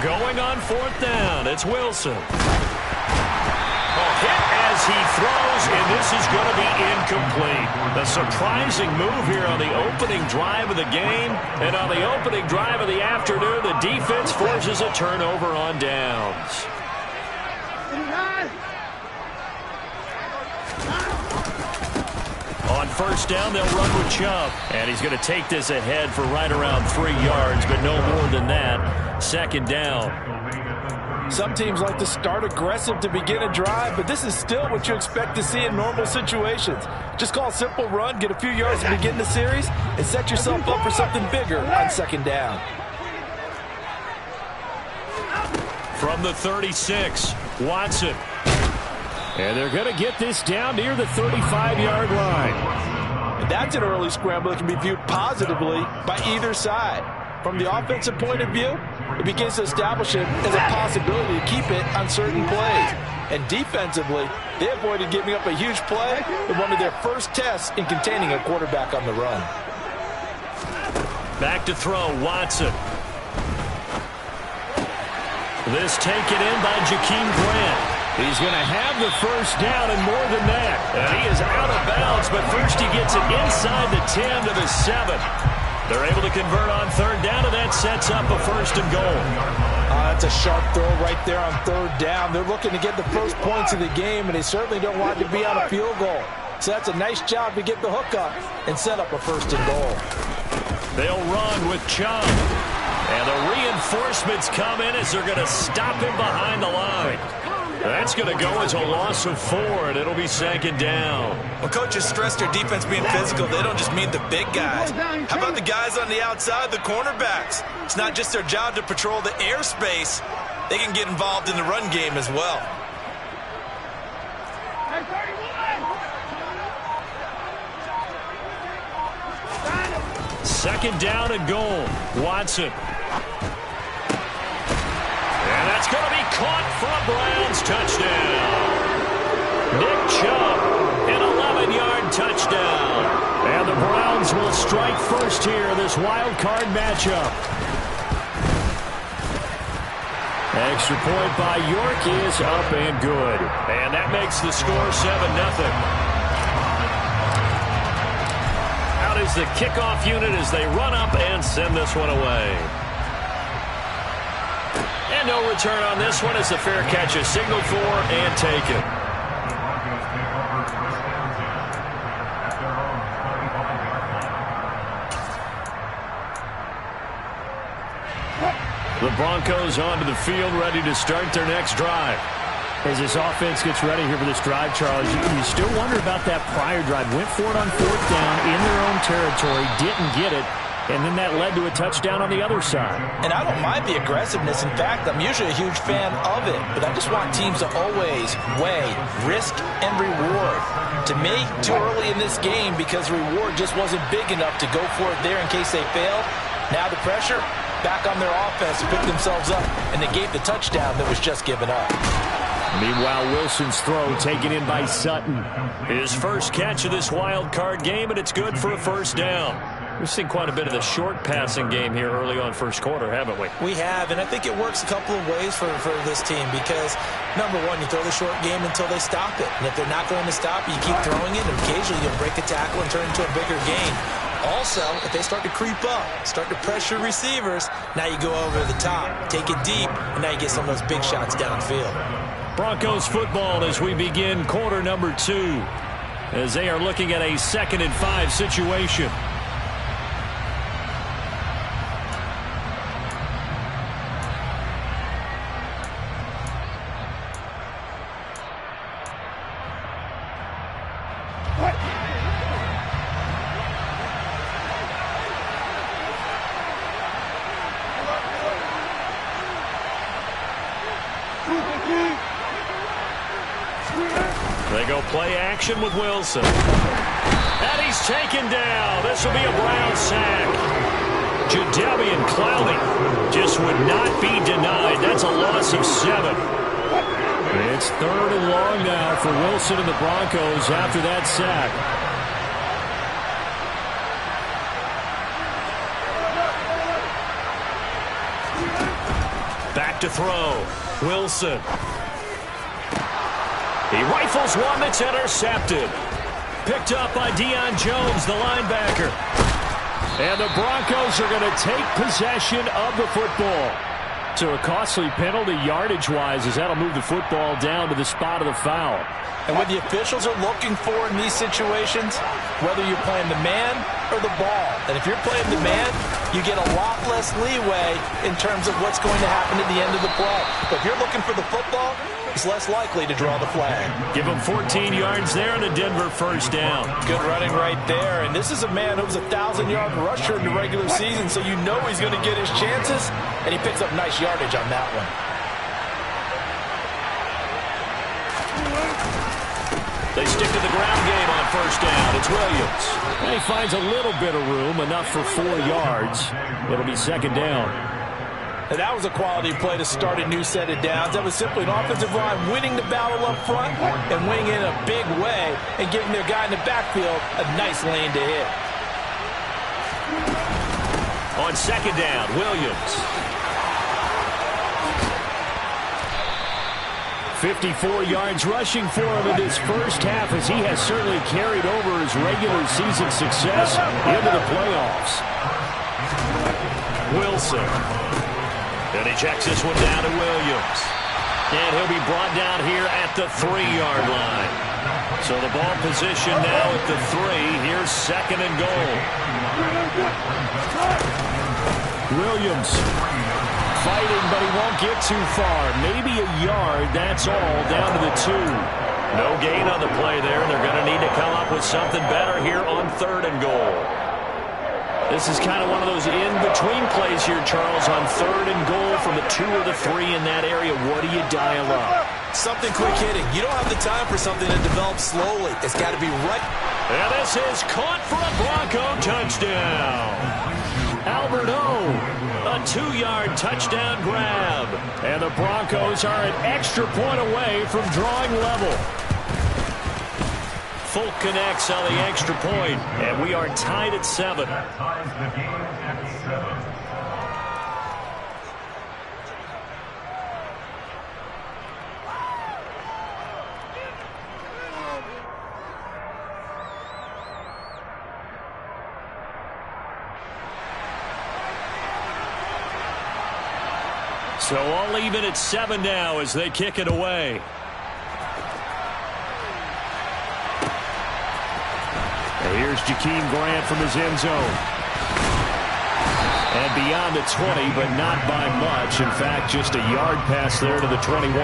Going on fourth down, it's Wilson. Hit as he throws, and this is going to be incomplete. A surprising move here on the opening drive of the game. And on the opening drive of the afternoon, the defense forces a turnover on downs. On first down, they'll run with Chubb. And he's going to take this ahead for right around 3 yards, but no more than that. Second down. Some teams like to start aggressive to begin a drive, but this is still what you expect to see in normal situations. Just call a simple run, get a few yards to begin the series, and set yourself up for something bigger on second down. From the 36, Watson. And they're going to get this down near the 35-yard line. And that's an early scramble that can be viewed positively by either side. From the offensive point of view, it begins to establish it as a possibility to keep it on certain plays. And defensively, they avoided giving up a huge play in one of their first tests in containing a quarterback on the run. Back to throw, Watson. This taken in by Jakeem Grant. He's going to have the first down and more than that. And he is out of bounds, but first he gets it inside the 10 to the 7. They're able to convert on third down, and that sets up a first and goal. That's a sharp throw right there on third down. They're looking to get the first points of the game, and they certainly don't want it to be on a field goal. So that's a nice job to get the hook up and set up a first and goal. They'll run with Chubb. And the reinforcements come in as they're going to stop him behind the line. That's going to go as a loss of 4, and it'll be second down. Well, coaches stress their defense being physical. They don't just mean the big guys. How about the guys on the outside, the cornerbacks? It's not just their job to patrol the airspace. They can get involved in the run game as well. Second down and goal. Watson. And that's going to be caught for a Browns touchdown. Nick Chubb, an 11-yard touchdown. And the Browns will strike first here in this wild card matchup. Extra point by York is up and good. And that makes the score 7-0. Out is the kickoff unit as they run up and send this one away. And no return on this one as the fair catch is signaled for and taken. The Broncos onto the field, ready to start their next drive. As this offense gets ready here for this drive, Charles, you still wonder about that prior drive. Went for it on fourth down in their own territory, didn't get it, and then that led to a touchdown on the other side. And I don't mind the aggressiveness. In fact, I'm usually a huge fan of it, but I just want teams to always weigh risk and reward. To me, too early in this game because reward just wasn't big enough to go for it there in case they failed. Now the pressure back on their offense to pick themselves up, and they gave the touchdown that was just given up. Meanwhile, Wilson's throw taken in by Sutton. His first catch of this wild card game, and it's good for a first down. We've seen quite a bit of the short passing game here early on first quarter, haven't we? We have, and I think it works a couple of ways for this team because, number one, you throw the short game until they stop it. And if they're not going to stop, you keep throwing it, and occasionally you'll break a tackle and turn into a bigger gain. Also, if they start to creep up, start to pressure receivers, now you go over the top, take it deep, and now you get some of those big shots downfield. Broncos football as we begin quarter number 2, as they are looking at a 2nd and 5 situation. They go play action with Wilson. And he's taken down. This will be a Brown sack. Jadeveon Clowney just would not be denied. That's a loss of 7. It's 3rd and long now for Wilson and the Broncos after that sack. Back to throw. Wilson. He rifles one that's intercepted. Picked up by Deion Jones, the linebacker. And the Broncos are going to take possession of the football. So a costly penalty yardage-wise as that'll move the football down to the spot of the foul. And what the officials are looking for in these situations, whether you're playing the man or the ball, and if you're playing the man, you get a lot less leeway in terms of what's going to happen at the end of the play. But if you're looking for the football, it's less likely to draw the flag. Give him 14 yards there and a Denver first down. Good running right there. And this is a man who was a 1,000-yard rusher in the regular season, so you know he's going to get his chances, and he picks up nice yardage on that one. They stick to the ground game on first down. It's Williams. And he finds a little bit of room, enough for 4 yards. It'll be second down. And that was a quality play to start a new set of downs. That was simply an offensive line winning the battle up front and winning in a big way and giving their guy in the backfield a nice lane to hit. On second down, Williams. 54 yards rushing for him in this first half as he has certainly carried over his regular season success into the playoffs. Wilson. And he checks this one down to Williams. And he'll be brought down here at the 3-yard line. So the ball position now at the 3. Here's second and goal. Williams fighting, but he won't get too far. Maybe a yard, that's all, down to the 2. No gain on the play there. They're going to need to come up with something better here on third and goal. This is kind of one of those in-between plays here, Charles, on third and goal from the 2 or the 3 in that area. What do you dial up? Something quick hitting. You don't have the time for something to develop slowly. It's got to be right. And this is caught for a Bronco touchdown. Albert O, a 2-yard touchdown grab. And the Broncos are an extra point away from drawing level. Folk connects on the extra point, and we are tied at 7. So all even at 7 now as they kick it away. And here's Jakeem Grant from his end zone. And beyond the 20, but not by much. In fact, just a yard pass there to the 21.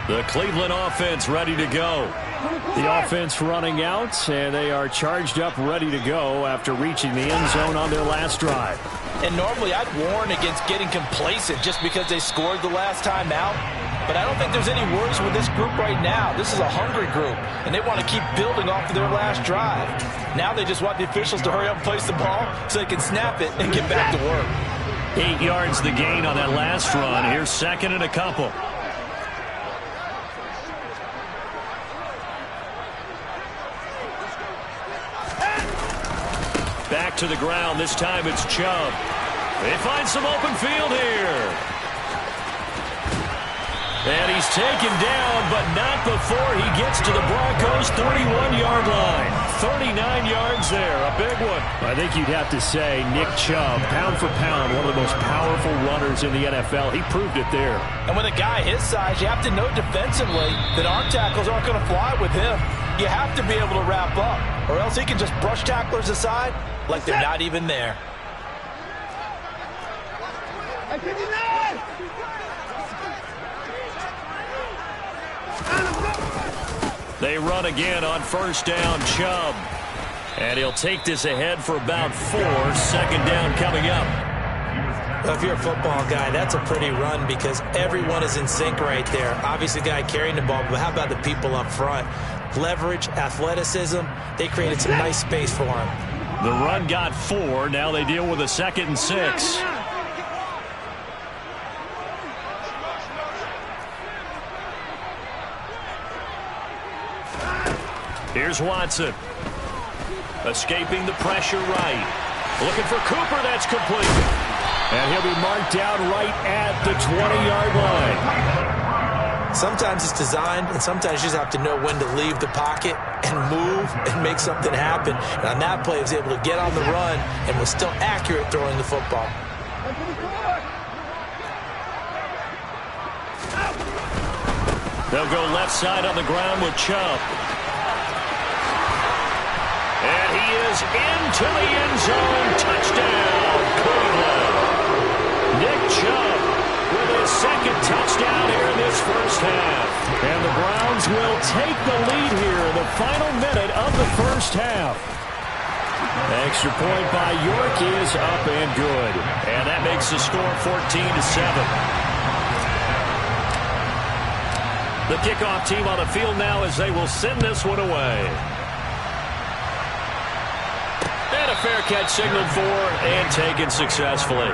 The Cleveland offense ready to go. The offense running out, and they are charged up, ready to go after reaching the end zone on their last drive. And normally I'd warn against getting complacent just because they scored the last time out. But I don't think there's any worries with this group right now. This is a hungry group, and they want to keep building off of their last drive. Now they just want the officials to hurry up and place the ball so they can snap it and get back to work. 8 yards the gain on that last run. Here's second and a couple. Back to the ground. This time it's Chubb. They find some open field here. And he's taken down, but not before he gets to the Broncos' 31-yard line. 39 yards there, a big one. I think you'd have to say Nick Chubb, pound for pound, one of the most powerful runners in the NFL. He proved it there. And with a guy his size, you have to know defensively that arm tackles aren't going to fly with him. You have to be able to wrap up, or else he can just brush tacklers aside like they're not even there. They run again on first down, Chubb. And he'll take this ahead for about 4. Second down coming up. Well, if you're a football guy, that's a pretty run because everyone is in sync right there. Obviously, the guy carrying the ball, but how about the people up front? Leverage, athleticism, they created some nice space for him. The run got 4. Now they deal with a 2nd and 6. Here's Watson. Escaping the pressure right. Looking for Cooper. That's complete. And he'll be marked down right at the 20-yard line. Sometimes it's designed, and sometimes you just have to know when to leave the pocket and move and make something happen. And on that play, he was able to get on the run and was still accurate throwing the football. They'll go left side on the ground with Chubb. And he is into the end zone. Touchdown, Cleveland. Nick Chubb with his second touchdown here in this first half. And the Browns will take the lead here in the final minute of the first half. Extra point by York is up and good. And that makes the score 14-7. The kickoff team on the field now as they will send this one away. And a fair catch signaled for and taken successfully.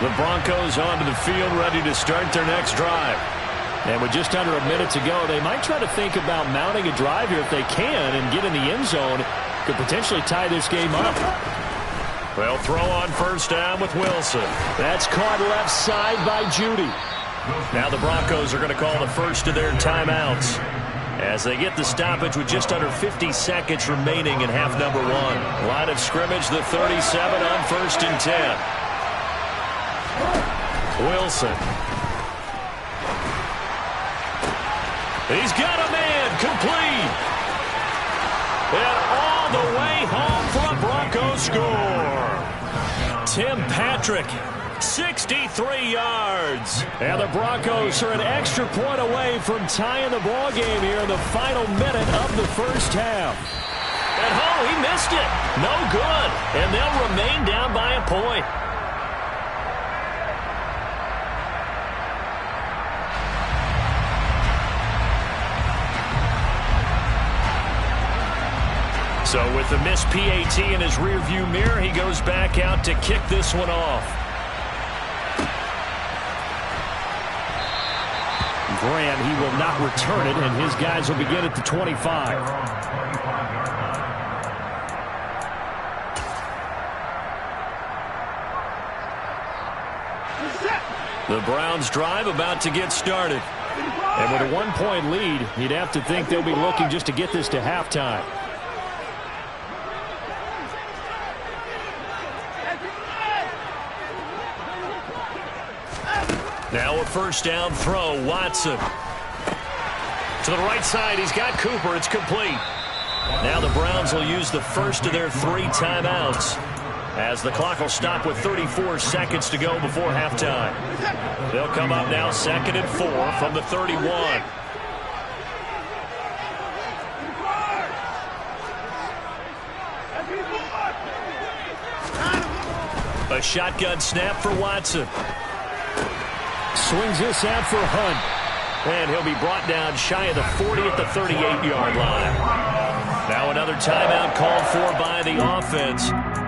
The Broncos onto the field ready to start their next drive. And with just under a minute to go, they might try to think about mounting a drive here if they can and get in the end zone. Could potentially tie this game up. They'll throw on first down with Wilson. That's caught left side by Judy. Now the Broncos are going to call the first of their timeouts as they get the stoppage with just under 50 seconds remaining in half number one. Line of scrimmage, the 37 on 1st and 10. Wilson. He's got a man complete. And all the way home for a Broncos score. Tim Patrick, 63 yards. And the Broncos are an extra point away from tying the ball game here in the final minute of the first half. And he missed it. No good. And they'll remain down by a point. So with the missed PAT in his rearview mirror, he goes back out to kick this one off. Graham, he will not return it, and his guys will begin at the 25. The Browns drive about to get started. And with a one-point lead, you'd have to think they'll be looking just to get this to halftime. Now a first down throw, Watson. To the right side, he's got Cooper. It's complete. Now the Browns will use the first of their 3 timeouts as the clock will stop with 34 seconds to go before halftime. They'll come up now 2nd and 4 from the 31. A shotgun snap for Watson. Swings this out for Hunt. And he'll be brought down shy of the 40 at the 38-yard line. Now another timeout called for by the offense.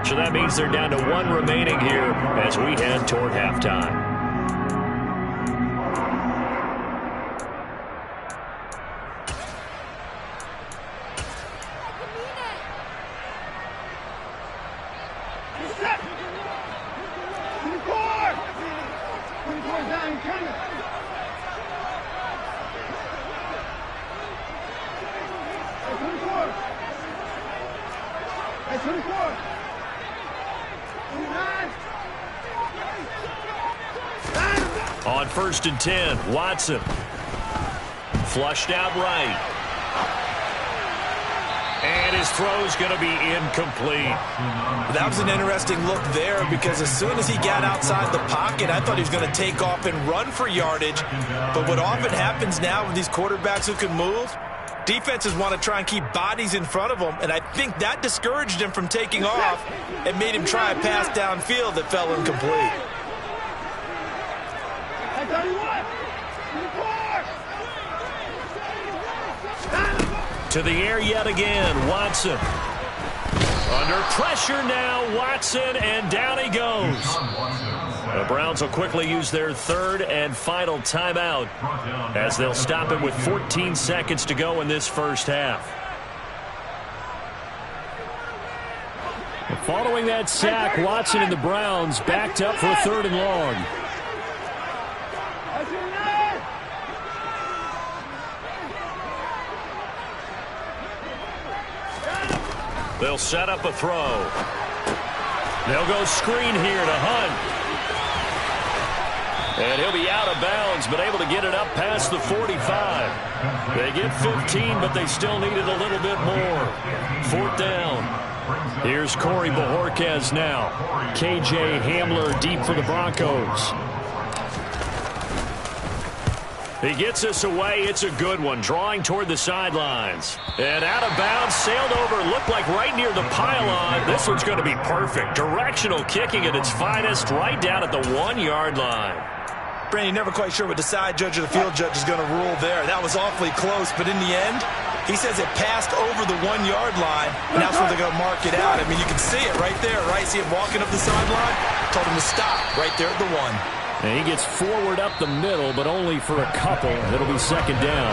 So that means they're down to 1 remaining here as we head toward halftime. On 1st and 10, Watson. Flushed out right. And his throw's going to be incomplete. That was an interesting look there because as soon as he got outside the pocket, I thought he was going to take off and run for yardage. But what often happens now with these quarterbacks who can move, defenses want to try and keep bodies in front of them, and I think that discouraged him from taking off and made him try a pass downfield that fell incomplete. To the air yet again, Watson. Under pressure now, Watson, and down he goes. The Browns will quickly use their third and final timeout as they'll stop it with 14 seconds to go in this first half. Following that sack, Watson and the Browns backed up for a 3rd and long. They'll set up a throw. They'll go screen here to Hunt. And he'll be out of bounds, but able to get it up past the 45. They get 15, but they still needed a little bit more. 4th down. Here's Corey Bojorquez now. KJ Hamler deep for the Broncos. He gets us away. It's a good one. Drawing toward the sidelines. And out of bounds, sailed over, looked like right near the pylon. This one's going to be perfect. Directional kicking at its finest, right down at the 1-yard line. Brandon, never quite sure what the side judge or the field judge is going to rule there. That was awfully close, but in the end, he says it passed over the 1-yard line, and that's where they're going to mark it out. I mean, you can see it right there, right? See him walking up the sideline? Told him to stop right there at the 1. And he gets forward up the middle, but only for a couple. It'll be 2nd down.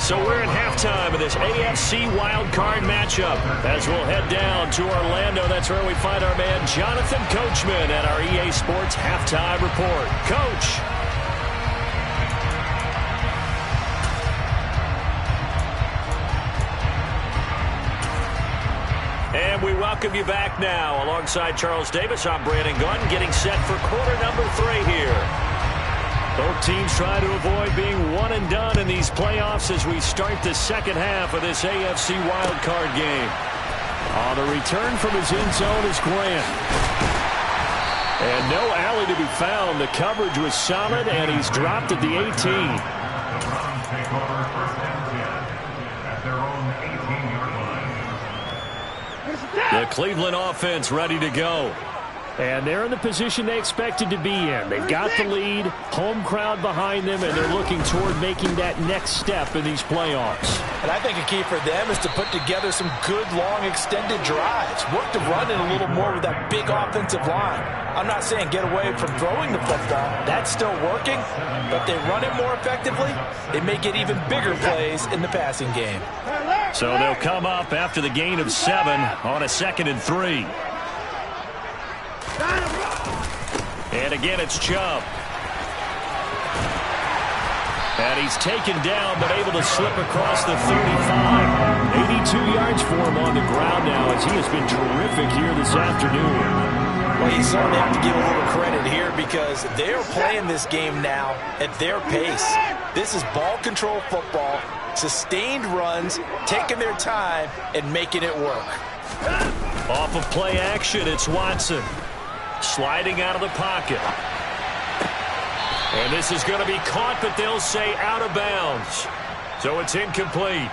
So we're at halftime of this AFC wildcard matchup. As we'll head down to Orlando, that's where we find our man Jonathan Coachman at our EA Sports Halftime Report. Coach. And we welcome you back now. Alongside Charles Davis, I'm Brandon Gunn, getting set for quarter number 3 here. Both teams try to avoid being one and done in these playoffs as we start the second half of this AFC wildcard game. On the return from his end zone is Grant. And no alley to be found. The coverage was solid, and he's dropped at the 18. The Cleveland offense ready to go. And they're in the position they expected to be in. They've got the lead, home crowd behind them, and they're looking toward making that next step in these playoffs. And I think a key for them is to put together some good, long, extended drives. Work the run in a little more with that big offensive line. I'm not saying get away from throwing the football. That's still working. But if they run it more effectively, they may get even bigger plays in the passing game. So they'll come up after the gain of 7 on a 2nd and 3. And again, it's Chubb. And he's taken down, but able to slip across the 35. 82 yards for him on the ground now, as he has been terrific here this afternoon. Well, you certainly have to give a little credit here because they're playing this game now at their pace. This is ball control football, sustained runs, taking their time, and making it work. Off of play action, it's Watson. Sliding out of the pocket. And this is going to be caught, but they'll say out of bounds. So it's incomplete.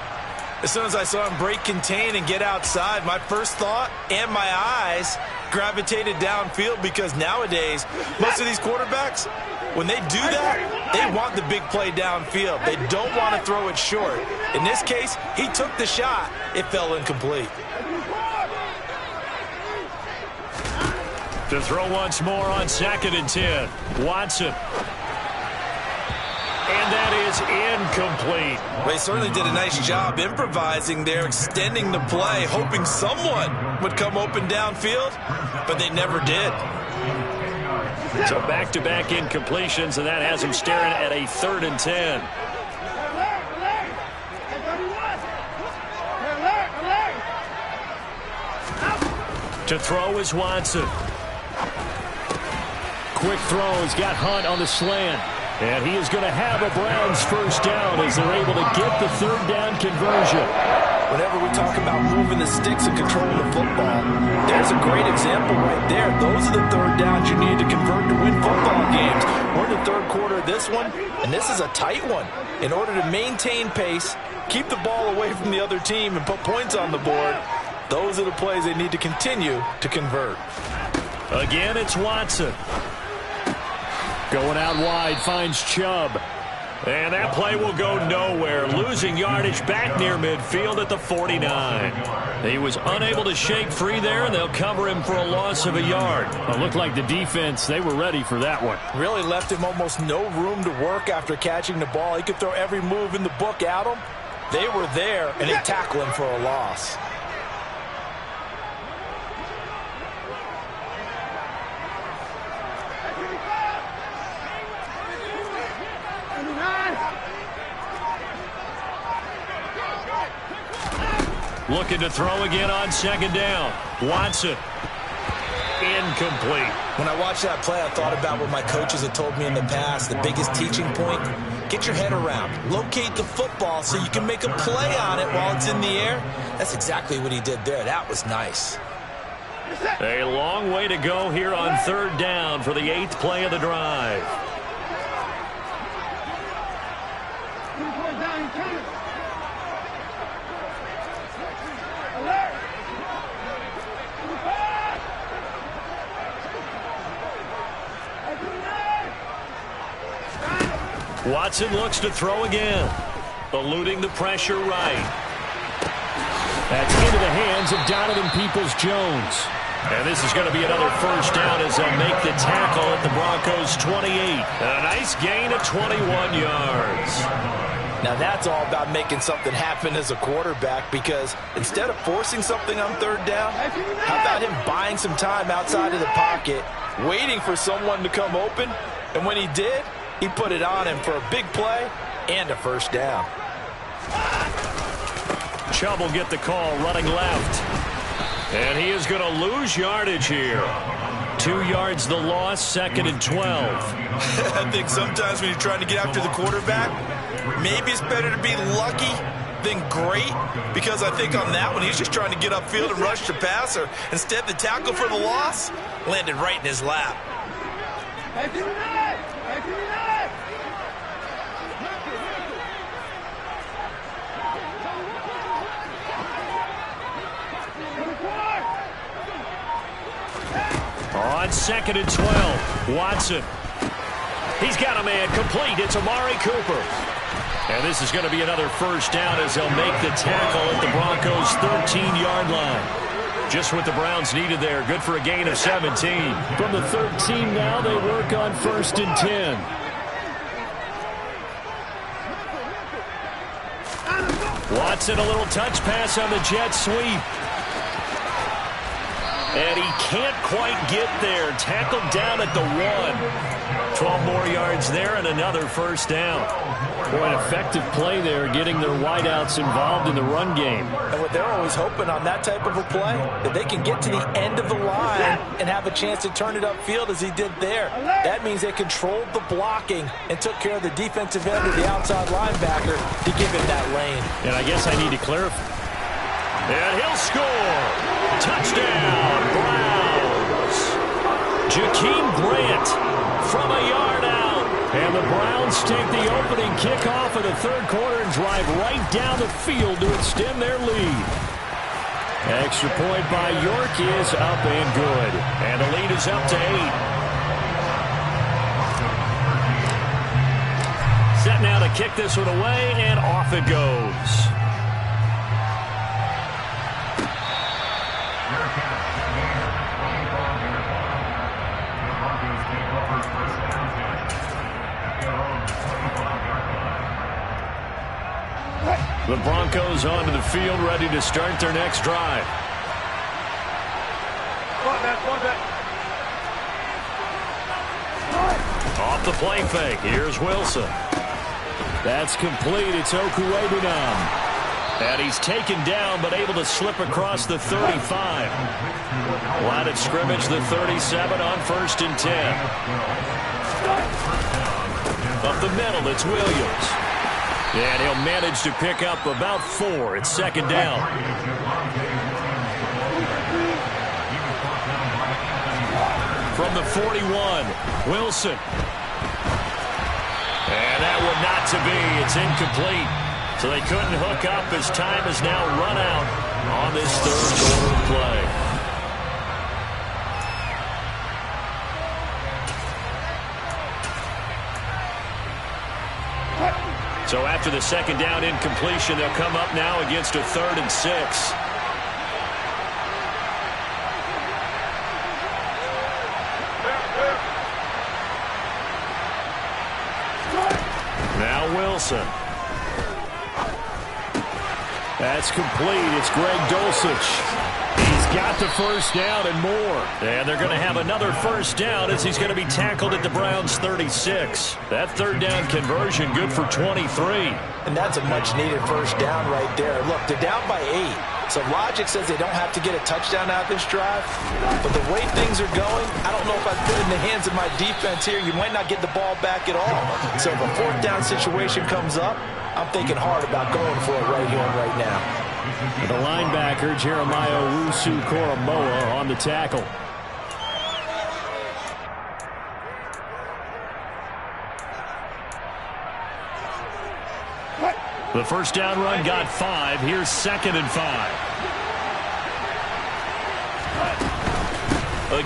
As soon as I saw him break contain and get outside, my first thought and my eyes gravitated downfield because nowadays, most of these quarterbacks, when they do that, they want the big play downfield. They don't want to throw it short. In this case, he took the shot. It fell incomplete. To throw once more on 2nd and 10. Watson. And that is incomplete. Well, they certainly did a nice job improvising there, extending the play, hoping someone would come open downfield, but they never did. So back-to-back incompletions, and that has him staring at a 3rd and 10. To throw is Watson. Quick throw has got Hunt on the slant. And he is going to have a Browns first down as they're able to get the 3rd down conversion. Whenever we talk about moving the sticks and controlling the football, there's a great example right there. Those are the 3rd downs you need to convert to win football games. We're in the 3rd quarter of this one, and this is a tight one. In order to maintain pace, keep the ball away from the other team, and put points on the board, those are the plays they need to continue to convert. Again, it's Watson. Going out wide, finds Chubb. And that play will go nowhere, losing yardage back near midfield at the 49. He was unable to shake free there, and they'll cover him for a loss of a yard. It looked like the defense, they were ready for that one. Really left him almost no room to work after catching the ball. He could throw every move in the book at him. They were there, and they tackled him for a loss. Looking to throw again on second down. Watson. Incomplete. When I watched that play, I thought about what my coaches had told me in the past. The biggest teaching point, get your head around. Locate the football so you can make a play on it while it's in the air. That's exactly what he did there. That was nice. A long way to go here on third down for the 8th play of the drive. Watson looks to throw again. Eluding the pressure right. That's into the hands of Donovan Peoples-Jones. And this is going to be another first down as they'll make the tackle at the Broncos' 28. A nice gain of 21 yards. Now that's all about making something happen as a quarterback, because instead of forcing something on third down, how about him buying some time outside of the pocket, waiting for someone to come open, and when he did, he put it on him for a big play and a first down. Chubb will get the call running left. And he is going to lose yardage here. 2 yards the loss, 2nd and 12. I think sometimes when you're trying to get after the quarterback, maybe it's better to be lucky than great, because I think on that one he's just trying to get upfield and rush the passer. Instead, the tackle for the loss landed right in his lap. On 2nd and 12, Watson. He's got a man complete. It's Amari Cooper. And this is going to be another first down as they'll make the tackle at the Broncos' 13-yard line. Just what the Browns needed there. Good for a gain of 17. From the 13 now, they work on 1st and 10. Watson, a little touch pass on the jet sweep. And he can't quite get there. Tackled down at the 1. 12 more yards there and another first down. Boy, an effective play there, getting their wideouts involved in the run game. And what they're always hoping on that type of a play, that they can get to the end of the line and have a chance to turn it upfield as he did there. That means they controlled the blocking and took care of the defensive end of the outside linebacker to give him that lane. And I guess I need to clarify. And he'll score. Touchdown, Browns. Jakeem Grant from a yard out. And the Browns take the opening kickoff of the third quarter and drive right down the field to extend their lead. Extra point by York is up and good. And the lead is up to 8. Set now to kick this one away, and off it goes. The Broncos onto the field, ready to start their next drive. Off the play fake. Here's Wilson. That's complete. It's Okuwebunam. And he's taken down, but able to slip across the 35. Line of scrimmage, the 37 on 1st and 10. Up the middle, it's Williams. And he'll manage to pick up about 4. It's 2nd down. From the 41, Wilson. And that one not to be. It's incomplete. So they couldn't hook up as time has now run out on this third quarter play. So after the second down incompletion, they'll come up now against a 3rd and 6. Now Wilson. That's complete. It's Greg Dulcich. He's got the first down and more. And they're going to have another first down as he's going to be tackled at the Browns' 36. That 3rd down conversion good for 23. And that's a much-needed first down right there. Look, they're down by 8. So logic says they don't have to get a touchdown out of this drive. But the way things are going, I don't know if I'd put it in the hands of my defense here. You might not get the ball back at all. So if a 4th down situation comes up, I'm thinking hard about going for it right here and right now. The linebacker, Jeremiah Owusu-Koramoah, on the tackle. The first down run got 5. Here's 2nd and 5.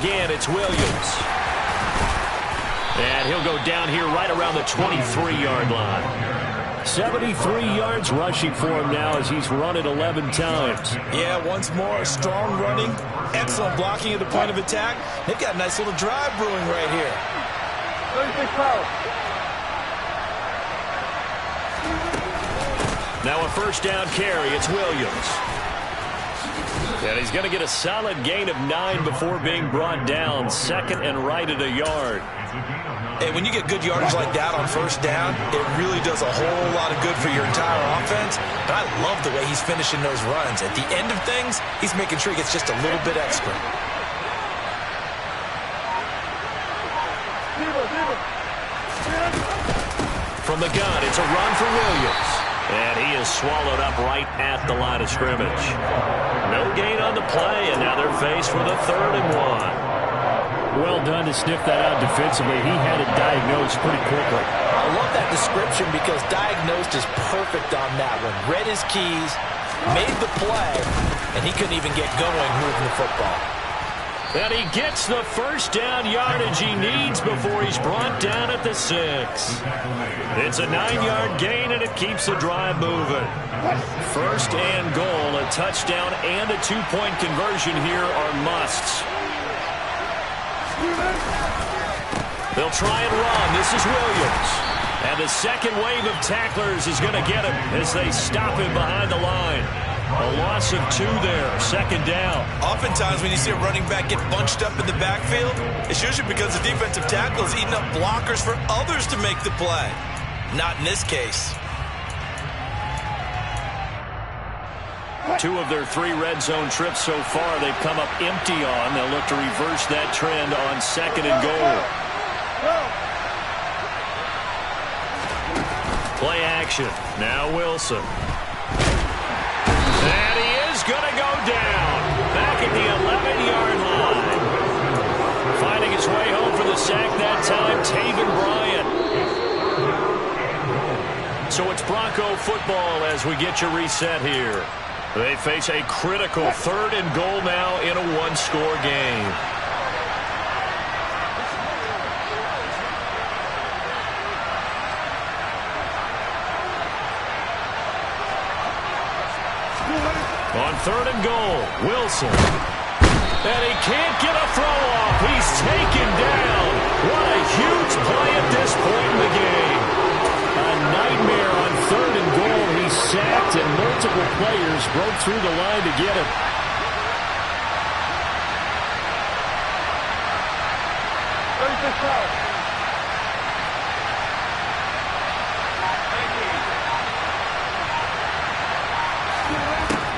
Again, it's Williams. And he'll go down here right around the 23-yard line. 73 yards rushing for him now as he's run it 11 times. Yeah, once more, strong running, excellent blocking at the point of attack. They've got a nice little drive brewing right here. Now a first down carry. It's Williams. And he's going to get a solid gain of 9 before being brought down. 2nd and right at a yard. Hey, when you get good yardage like that on first down, it really does a whole lot of good for your entire offense. But I love the way he's finishing those runs. At the end of things, he's making sure he gets just a little bit extra. From the gun, it's a run for Williams. And he is swallowed up right at the line of scrimmage. No gain on the play, and now they're faced with a 3rd and 1. Well done to sniff that out defensively. He had it diagnosed pretty quickly. I love that description because diagnosed is perfect on that one. Read his keys, made the play, and he couldn't even get going moving the football. And he gets the first down yardage he needs before he's brought down at the 6. It's a 9-yard gain, and it keeps the drive moving. 1st and goal, a touchdown and a 2-point conversion here are musts. They'll try and run. This is Williams. And the second wave of tacklers is going to get him as they stop him behind the line. A loss of 2 there. 2nd down. Oftentimes when you see a running back get bunched up in the backfield, it's usually because the defensive tackle is eating up blockers for others to make the play. Not in this case. 2 of their 3 red zone trips so far they've come up empty on. They'll look to reverse that trend on 2nd and goal. Play action. Now Wilson. And he is going to go down. Back at the 11-yard line. Finding his way home for the sack that time, Taven Bryan. So it's Bronco football as we get your reset here. They face a critical 3rd and goal now in a 1-score game. On 3rd and goal, Wilson. And he can't get a throw off. He's taken down. What a huge play at this point in the game. A nightmare on 3rd and goal. He's sacked, and multiple players broke through the line to get him.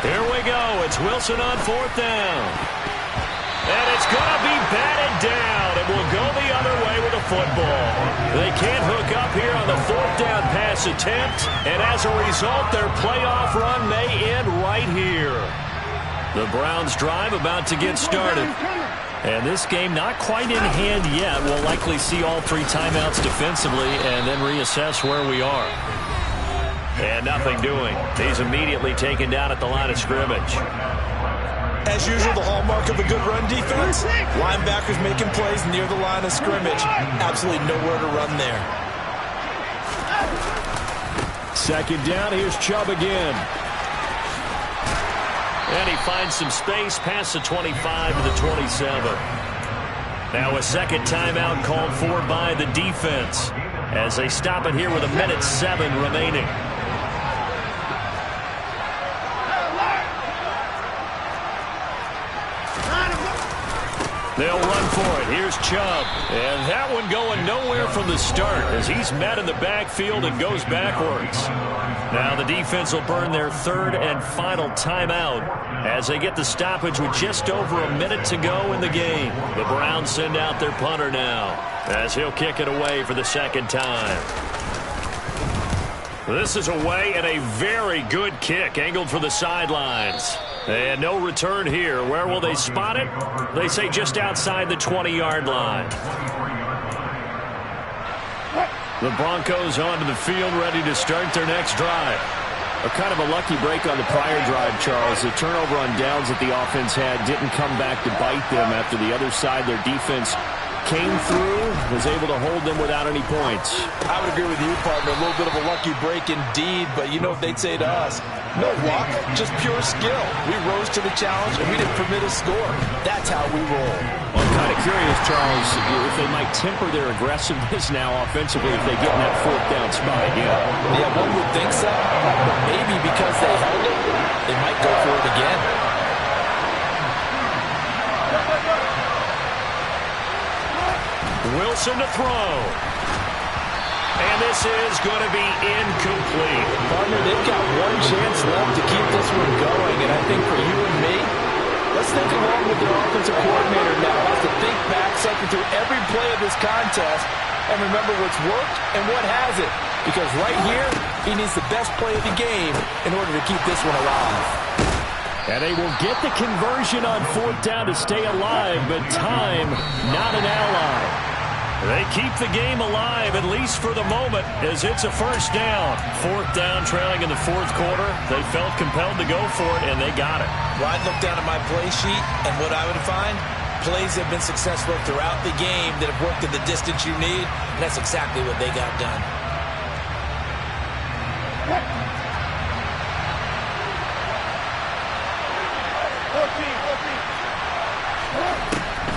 Here we go. It's Wilson on 4th down. And it's going to be batted down. It will go the other way with the football. They can't hook up here on the 4th down pass attempt. And as a result, their playoff run may end right here. The Browns drive about to get started. And this game not quite in hand yet. We'll likely see all 3 timeouts defensively and then reassess where we are. And nothing doing. He's immediately taken down at the line of scrimmage. As usual, the hallmark of a good run defense, linebackers making plays near the line of scrimmage. Absolutely nowhere to run there. second down. Here's Chubb again. And he finds some space past the 25 to the 27. Now a second timeout called for by the defense as they stop it here with 1:07 remaining. They'll run for it. Here's Chubb. And that one going nowhere from the start as he's met in the backfield and goes backwards. Now the defense will burn their third and final timeout as they get the stoppage with just over a minute to go in the game. The Browns send out their punter now as he'll kick it away for the second time. This is away and a very good kick angled for the sidelines. And no return here. Where will they spot it? They say just outside the 20-yard line. The Broncos onto the field ready to start their next drive. A kind of a lucky break on the prior drive, Charles. The turnover on downs that the offense had didn't come back to bite them after the other side. Their defense came through, was able to hold them without any points. I would agree with you, partner. A little bit of a lucky break indeed, but you know what they'd say to us? No luck, just pure skill. We rose to the challenge, and we didn't permit a score. That's how we roll. Well, I'm kind of curious, Charles, if they might temper their aggressiveness now offensively if they get in that fourth down spot again. Yeah, one would think so, but maybe because they held it, they might go for it again. Wilson to throw. And this is going to be incomplete. Partner, they've got one chance left to keep this one going, and I think for you and me, let's think along with their offensive coordinator now as to think back, cycle through every play of this contest, and remember what's worked and what hasn't. Because right here, he needs the best play of the game in order to keep this one alive. And they will get the conversion on fourth down to stay alive, but time, not an ally. They keep the game alive, at least for the moment, as it's a first down. Fourth down, trailing in the fourth quarter. They felt compelled to go for it, and they got it. Well, I'd look down at my play sheet, and what I would find, plays have been successful throughout the game that have worked at the distance you need, and that's exactly what they got done.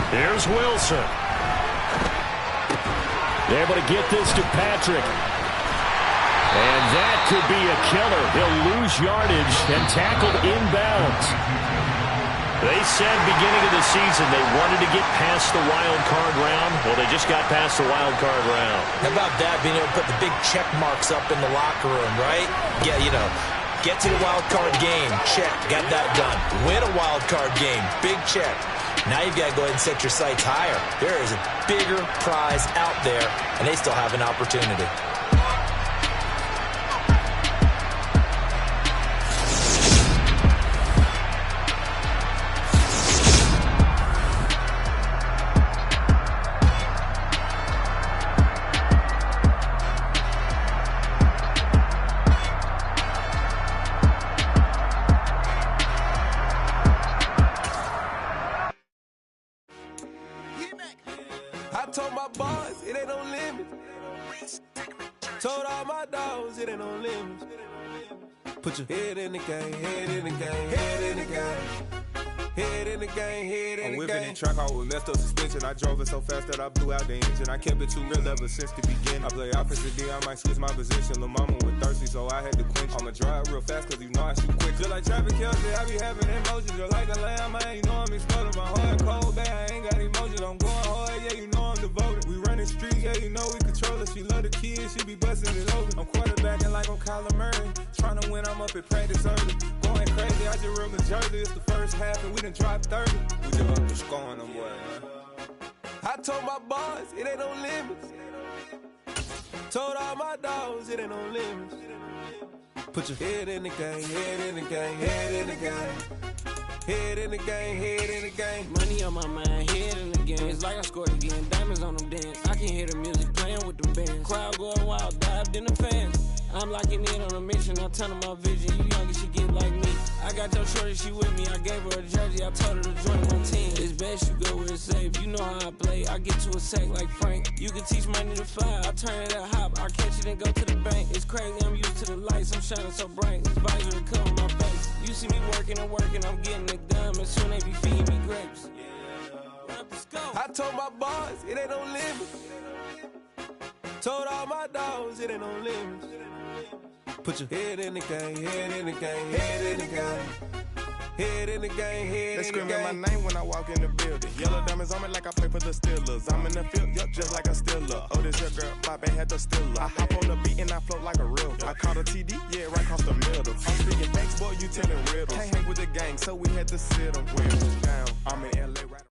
Here's Wilson. They're able to get this to Patrick. And that could be a killer. He'll lose yardage and tackled inbounds. They said beginning of the season they wanted to get past the wild card round. Well, they just got past the wild card round. How about that, being able to put the big check marks up in the locker room, right? Yeah, you know, get to the wild card game, check, got that done. Win a wild card game, big check. Now you've got to go ahead and set your sights higher. There is a bigger prize out there, and they still have an opportunity. I told my boys, it ain't no limit. Told all my dogs, it ain't no limit. Put your head in the game, head in the game, head in the game. Head in the game, head in the game. I'm whipping in track out with messed up suspension. I drove it so fast that I blew out the engine. I kept it too real ever since the beginning. I play opposite D, I might switch my position. Lil' mama was thirsty, so I had to quench. I'ma drive real fast, cause you know I shoot quick. Just like Travis Kelce, I be having emotions. Just like a lamb, man, you know I'm exploding. My heart cold, bad, I ain't got emotions. I'm going hard, yeah, you know I'm devoted. We running streets, yeah, you know we control it. She love the kids, she be busting it open. I'm quarterbacking like I'm Kyler Murray. Trying to win, I'm up at practice early. Going crazy, I just real the jersey. It's the first half, and we done dropped 30. We just up to scoring them, boy, man. I told my boys, it ain't no limits. Told all my dogs, it ain't no limits. Put your head in the game, head in the game, head in the game. Head in the game, head in the game. Money on my mind, head in the game. It's like I scored again, diamonds on them dance. I can hear the music playing with them bands. Crowd going wild, dived in the fans. I'm locking in on a mission, I'm turning my vision. You young, you should get like me. I got got your shorty, she with me. I gave her a jersey, I told her to join my team. It's best you go where it's safe. You know how I play. I get to a sack like Frank. You can teach money to fly. I turn it up hop. I catch it and go to the bank. It's crazy, I'm used to the lights. I'm shining so bright. This visor to cover my face. You see me working and working. I'm getting it done. And soon they be feeding me grapes. I told my boys it ain't no limits. Told all my dogs it ain't no limits. Put your head in the game, head in the game, head in the game. Head in the game, head in the game. They screaming my name when I walk in the building. Yellow diamonds on me like I play for the Steelers. I'm in the field, yup, just like a Steeler. Oh, this your girl, my band had the Steeler. I hop on the beat and I float like a river. I caught a TD, yeah, right across the middle. I'm speaking thanks, boy, you telling riddles. Can't hang with the gang, so we had to sit them wheels down. I'm in LA right.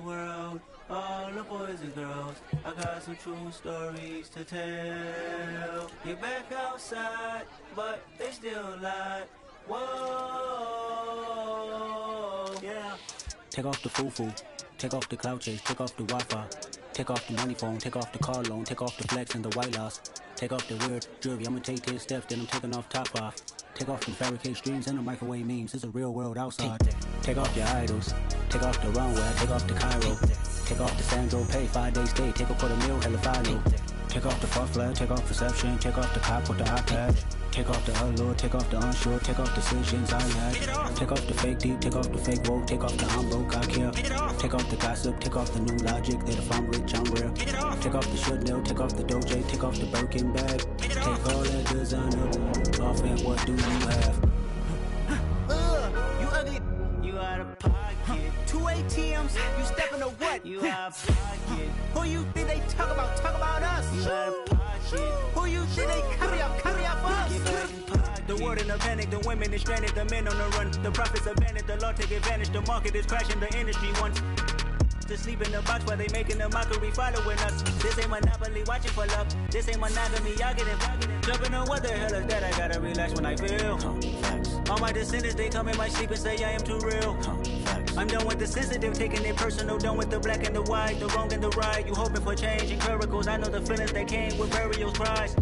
World, all the boys and girls, I got some true stories to tell. You're back outside, but they still lie. Whoa, yeah. Take off the foo-foo, take off the cloud chase, take off the Wi-Fi, take off the money phone, take off the car loan, take off the flex and the white loss, take off the weird jewelry. I'ma take 10 steps, then I'm taking off top off. Take off the fabricate streams and the microwave memes. It's a real world outside. Take off your idols. Take off the runway. Take off the Cairo. Take off the Sandro Pay. 5-day stay. Take a $250,000. Hella follow. Take off the false flag. Take off perception. Take off the cop with the iPad. Take off the allure. Take off the unsure. Take off decisions I had. Take off the fake deep. Take off the fake woke. Take off the I'm broke. I care. Take off the gossip. Take off the new logic that if I'm rich I'm real. Take off the should know. Take off the Doja. Take off the Birkin bag. Take all that designer off and what do you have? You ugly. You out of pocket. 2 ATMs. You stepping to what? You out of pocket. Who you think they talk about? Talk about us. You out of pocket. Who you think they carry up for us? The world in a panic, the women is stranded, the men on the run. The profits abandoned, the law take advantage. The market is crashing, the industry wants to sleep in the box while they making a mockery following us. This ain't Monopoly, watching for love. This ain't monogamy, y'all get it. Jumping on what the hell is that? I gotta relax when I feel. All my descendants, they come in my sleep and say I am too real. I'm done with the sensitive, taking it personal. Done with the black and the white, the wrong and the right. You hoping for change and miracles. I know the feelings that came with burials, cries.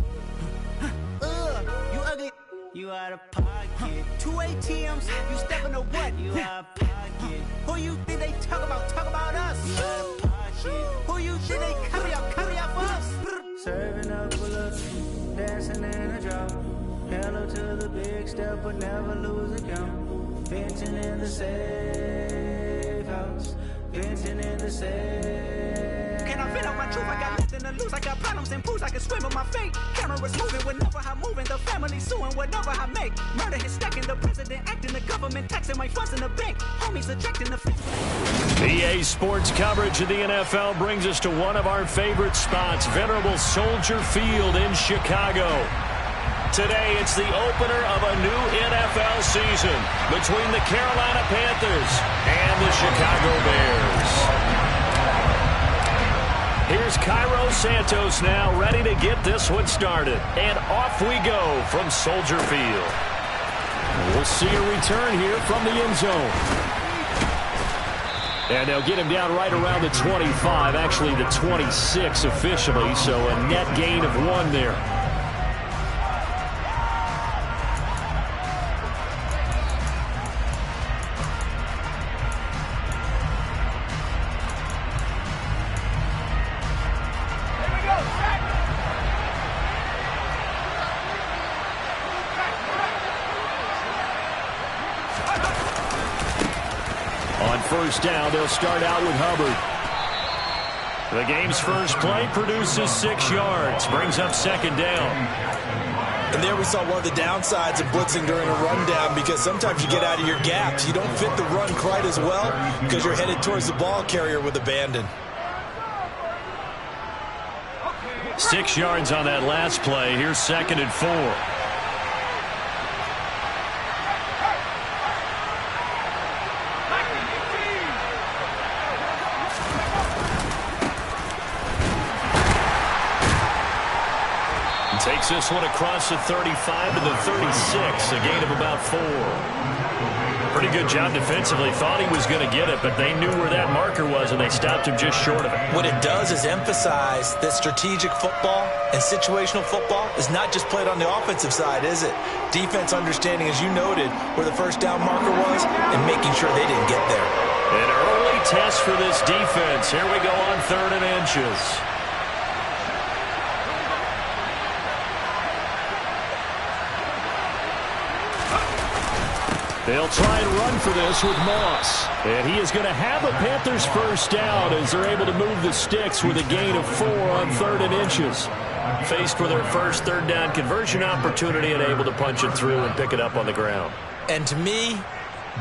You ugly. You out of pocket. 2 ATMs. You stepping to what? You out of pocket. Who you think they talk about? Talk about us. You out of pocket. Who you think they carry up for us? Serving up for love, dancing in a drop. Hello to the big step, but never lose a count. Venting in the safe house. Venting in the safe. Can I fit out my truth? I got nothing to lose. I got problems and pools. I can swim with my fate. Cameras moving whenever I'm moving. The family suing whatever I make. Murder is stacking. The president acting. The government taxing my funds in the bank. Homies ejecting the EA Sports coverage of the NFL brings us to one of our favorite spots, venerable Soldier Field in Chicago. Today, it's the opener of a new NFL season between the Carolina Panthers and the Chicago Bears. Here's Cairo Santos now, ready to get this one started. And off we go from Soldier Field. We'll see a return here from the end zone. And they'll get him down right around the 25, actually the 26 officially, so a net gain of 1 there. First down, they'll start out with Hubbard. The game's first play produces 6 yards, brings up second down. And there we saw one of the downsides of blitzing during a rundown, because sometimes you get out of your gaps. You don't fit the run quite as well because you're headed towards the ball carrier with abandon. 6 yards on that last play. Here's 2nd and 4. this one across the 35 to the 36, a gain of about 4. Pretty good job defensively. Thought he was going to get it, but they knew where that marker was, and they stopped him just short of it. What it does is emphasize that strategic football and situational football is not just played on the offensive side, is it? Defense understanding, as you noted, where the first down marker was and making sure they didn't get there. An early test for this defense. Here we go on 3rd and inches. They'll try and run for this with Moss. And he is going to have a Panthers first down as they're able to move the sticks with a gain of 4 on 3rd and inches. Faced with their first 3rd down conversion opportunity and able to punch it through and pick it up on the ground. And to me,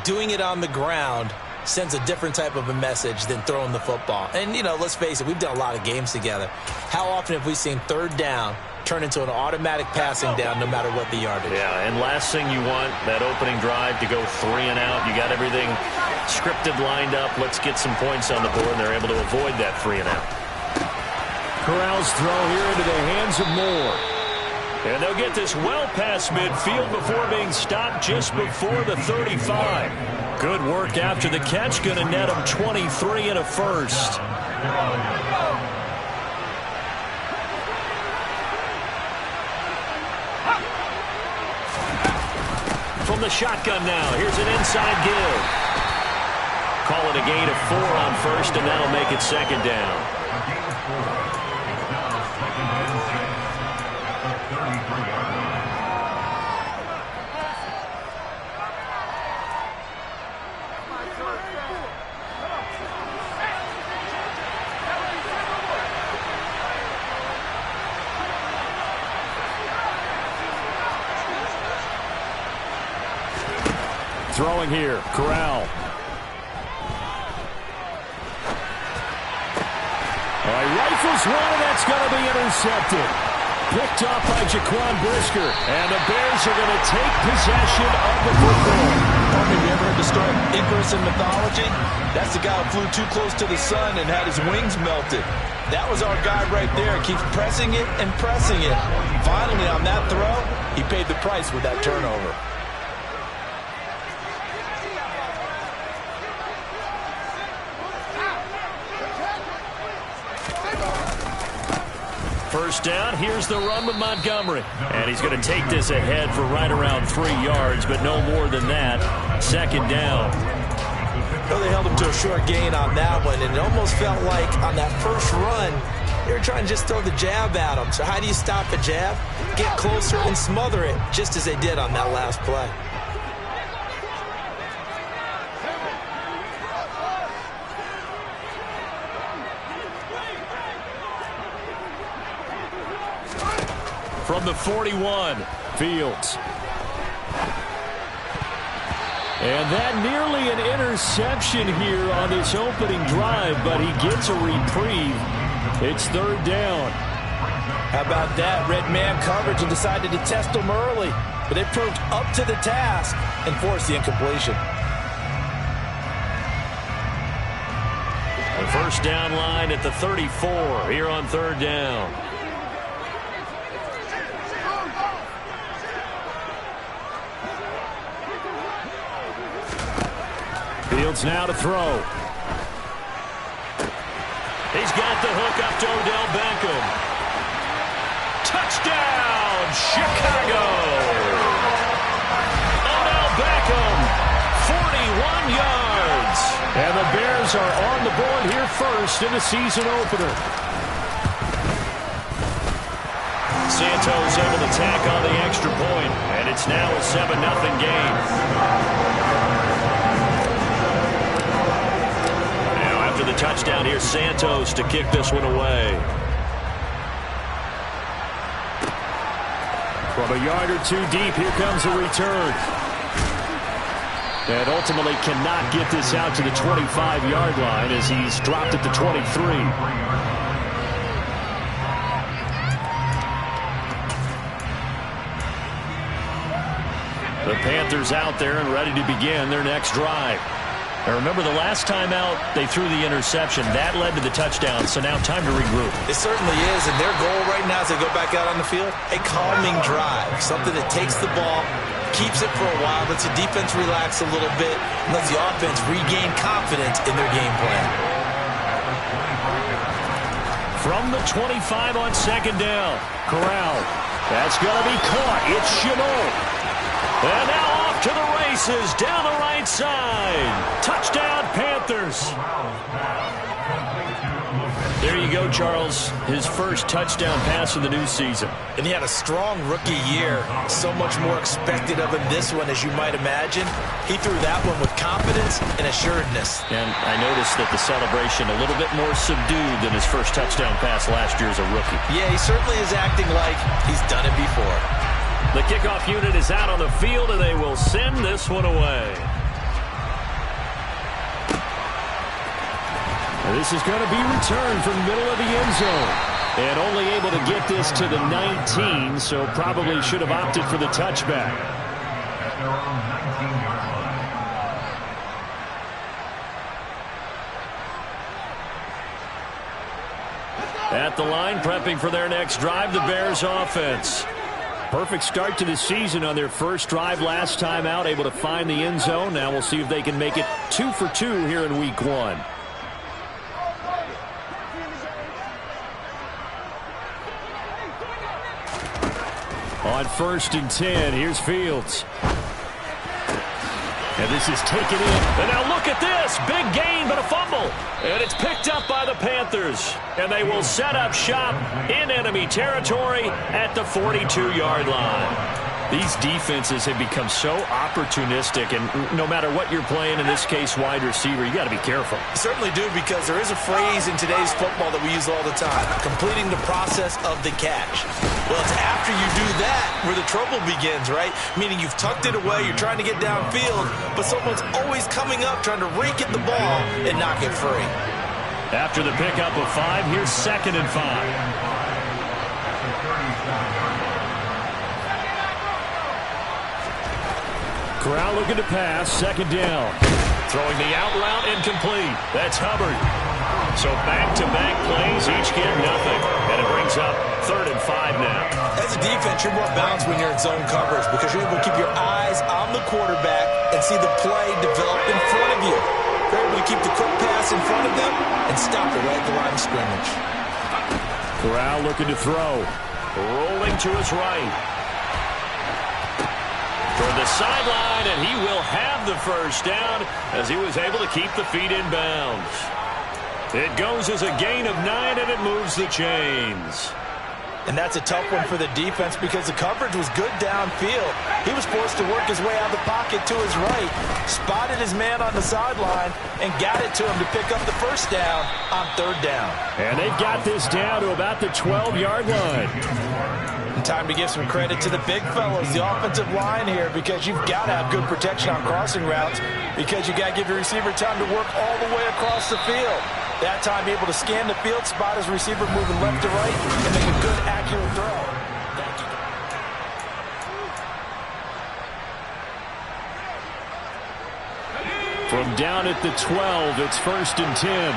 doing it on the ground sends a different type of a message than throwing the football. And, you know, let's face it, we've done a lot of games together. How often have we seen 3rd down turn into an automatic passing down no matter what the yardage? Yeah, and last thing you want, that opening drive to go 3 and out. You got everything scripted, lined up. Let's get some points on the board, and they're able to avoid that 3 and out. Corral's throw here into the hands of Moore. And they'll get this well past midfield before being stopped just before the 35. Good work after the catch. Going to net them 23 and a first. From the shotgun now. Here's an inside give. Call it a gain of 4 on first, and that'll make it 2nd down. Throwing here, Corral. He rifles one, and that's going to be intercepted. Picked off by Jaquan Brisker. And the Bears are going to take possession of the football. Have you ever heard the story of Icarus in mythology? That's the guy who flew too close to the sun and had his wings melted. That was our guy right there. Keeps pressing it and pressing it. Finally, on that throw, he paid the price with that turnover. First down, here's the run with Montgomery. And he's going to take this ahead for right around 3 yards, but no more than that. 2nd down. Well, they held him to a short gain on that one, and it almost felt like on that first run, they were trying to just throw the jab at him. So how do you stop a jab? Get closer and smother it, just as they did on that last play. From the 41, Fields. And that nearly an interception here on this opening drive, but he gets a reprieve. It's 3rd down. How about that? Red man coverage and decided to test them early, but they proved up to the task and forced the incompletion. The first down line at the 34 here on 3rd down. Fields now to throw. He's got the hook up to Odell Beckham. Touchdown, Chicago! Odell Beckham, 41 yards. And the Bears are on the board here first in the season opener. Santos able to tack on the extra point, and it's now a 7-0 game. The touchdown here, Santos to kick this one away. From a yard or 2 deep, here comes a return. And ultimately cannot get this out to the 25-yard line as he's dropped at the 23. The Panthers out there and ready to begin their next drive. Now remember, the last time out, they threw the interception. That led to the touchdown, so now time to regroup. It certainly is, and their goal right now as they go back out on the field, a calming drive, something that takes the ball, keeps it for a while, lets the defense relax a little bit, and lets the offense regain confidence in their game plan. From the 25 on second down, Corral. That's going to be caught. It's Shenault. And now off to the races down the right side. Touchdown, Panthers. There you go, Charles. His first touchdown pass of the new season. And he had a strong rookie year. So much more expected of him this one, as you might imagine. He threw that one with confidence and assuredness. And I noticed that the celebration a little bit more subdued than his first touchdown pass last year as a rookie. Yeah, he certainly is acting like he's done it before. The kickoff unit is out on the field, and they will send this one away. This is going to be returned from the middle of the end zone. And only able to get this to the 19, so probably should have opted for the touchback. At the line, prepping for their next drive, the Bears offense. Perfect start to the season on their first drive last time out, able to find the end zone. Now we'll see if they can make it 2 for 2 here in week 1. On 1st and 10, here's Fields. And this is taken in. And now look at this. Big gain, but a fumble. And it's picked up by the Panthers. And they will set up shop in enemy territory at the 42-yard line. These defenses have become so opportunistic, and no matter what you're playing, in this case wide receiver, you got to be careful. You certainly do, because there is a phrase in today's football that we use all the time, completing the process of the catch. Well, it's after you do that where the trouble begins, right? Meaning you've tucked it away, you're trying to get downfield, but someone's always coming up trying to rake at the ball and knock it free. After the pickup of 5, here's 2nd and 5. Corral looking to pass, 2nd down. Throwing the out route, incomplete. That's Hubbard. So back-to-back plays, each get nothing. And it brings up 3rd and 5 now. As a defense, you're more balanced when you're in zone coverage because you're able to keep your eyes on the quarterback and see the play develop in front of you. You're able to keep the quick pass in front of them and stop it right at the line of scrimmage. Corral looking to throw. Rolling to his right. Toward the sideline, and he will have the first down as he was able to keep the feet in bounds. It goes as a gain of 9, and it moves the chains. And that's a tough one for the defense because the coverage was good downfield. He was forced to work his way out of the pocket to his right, spotted his man on the sideline, and got it to him to pick up the first down on 3rd down. And they've got this down to about the 12-yard line. And time to give some credit to the big fellows, the offensive line here, because you've got to have good protection on crossing routes because you got to give your receiver time to work all the way across the field. That time, able to scan the field, spot his receiver moving left to right, and make a good, accurate throw. From down at the 12, it's 1st and 10.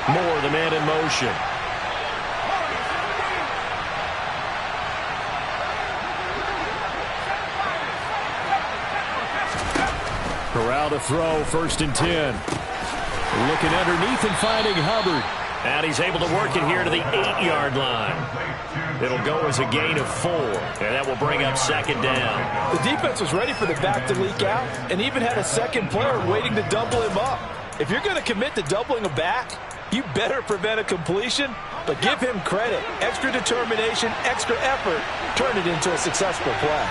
Moore, the man in motion. Corral to throw, 1st and 10. Looking underneath and finding Hubbard. And he's able to work it here to the 8-yard line. It'll go as a gain of 4, and that will bring up 2nd down. The defense was ready for the back to leak out and even had a second player waiting to double him up. If you're going to commit to doubling a back, you better prevent a completion, but give him credit. Extra determination, extra effort, turn it into a successful play.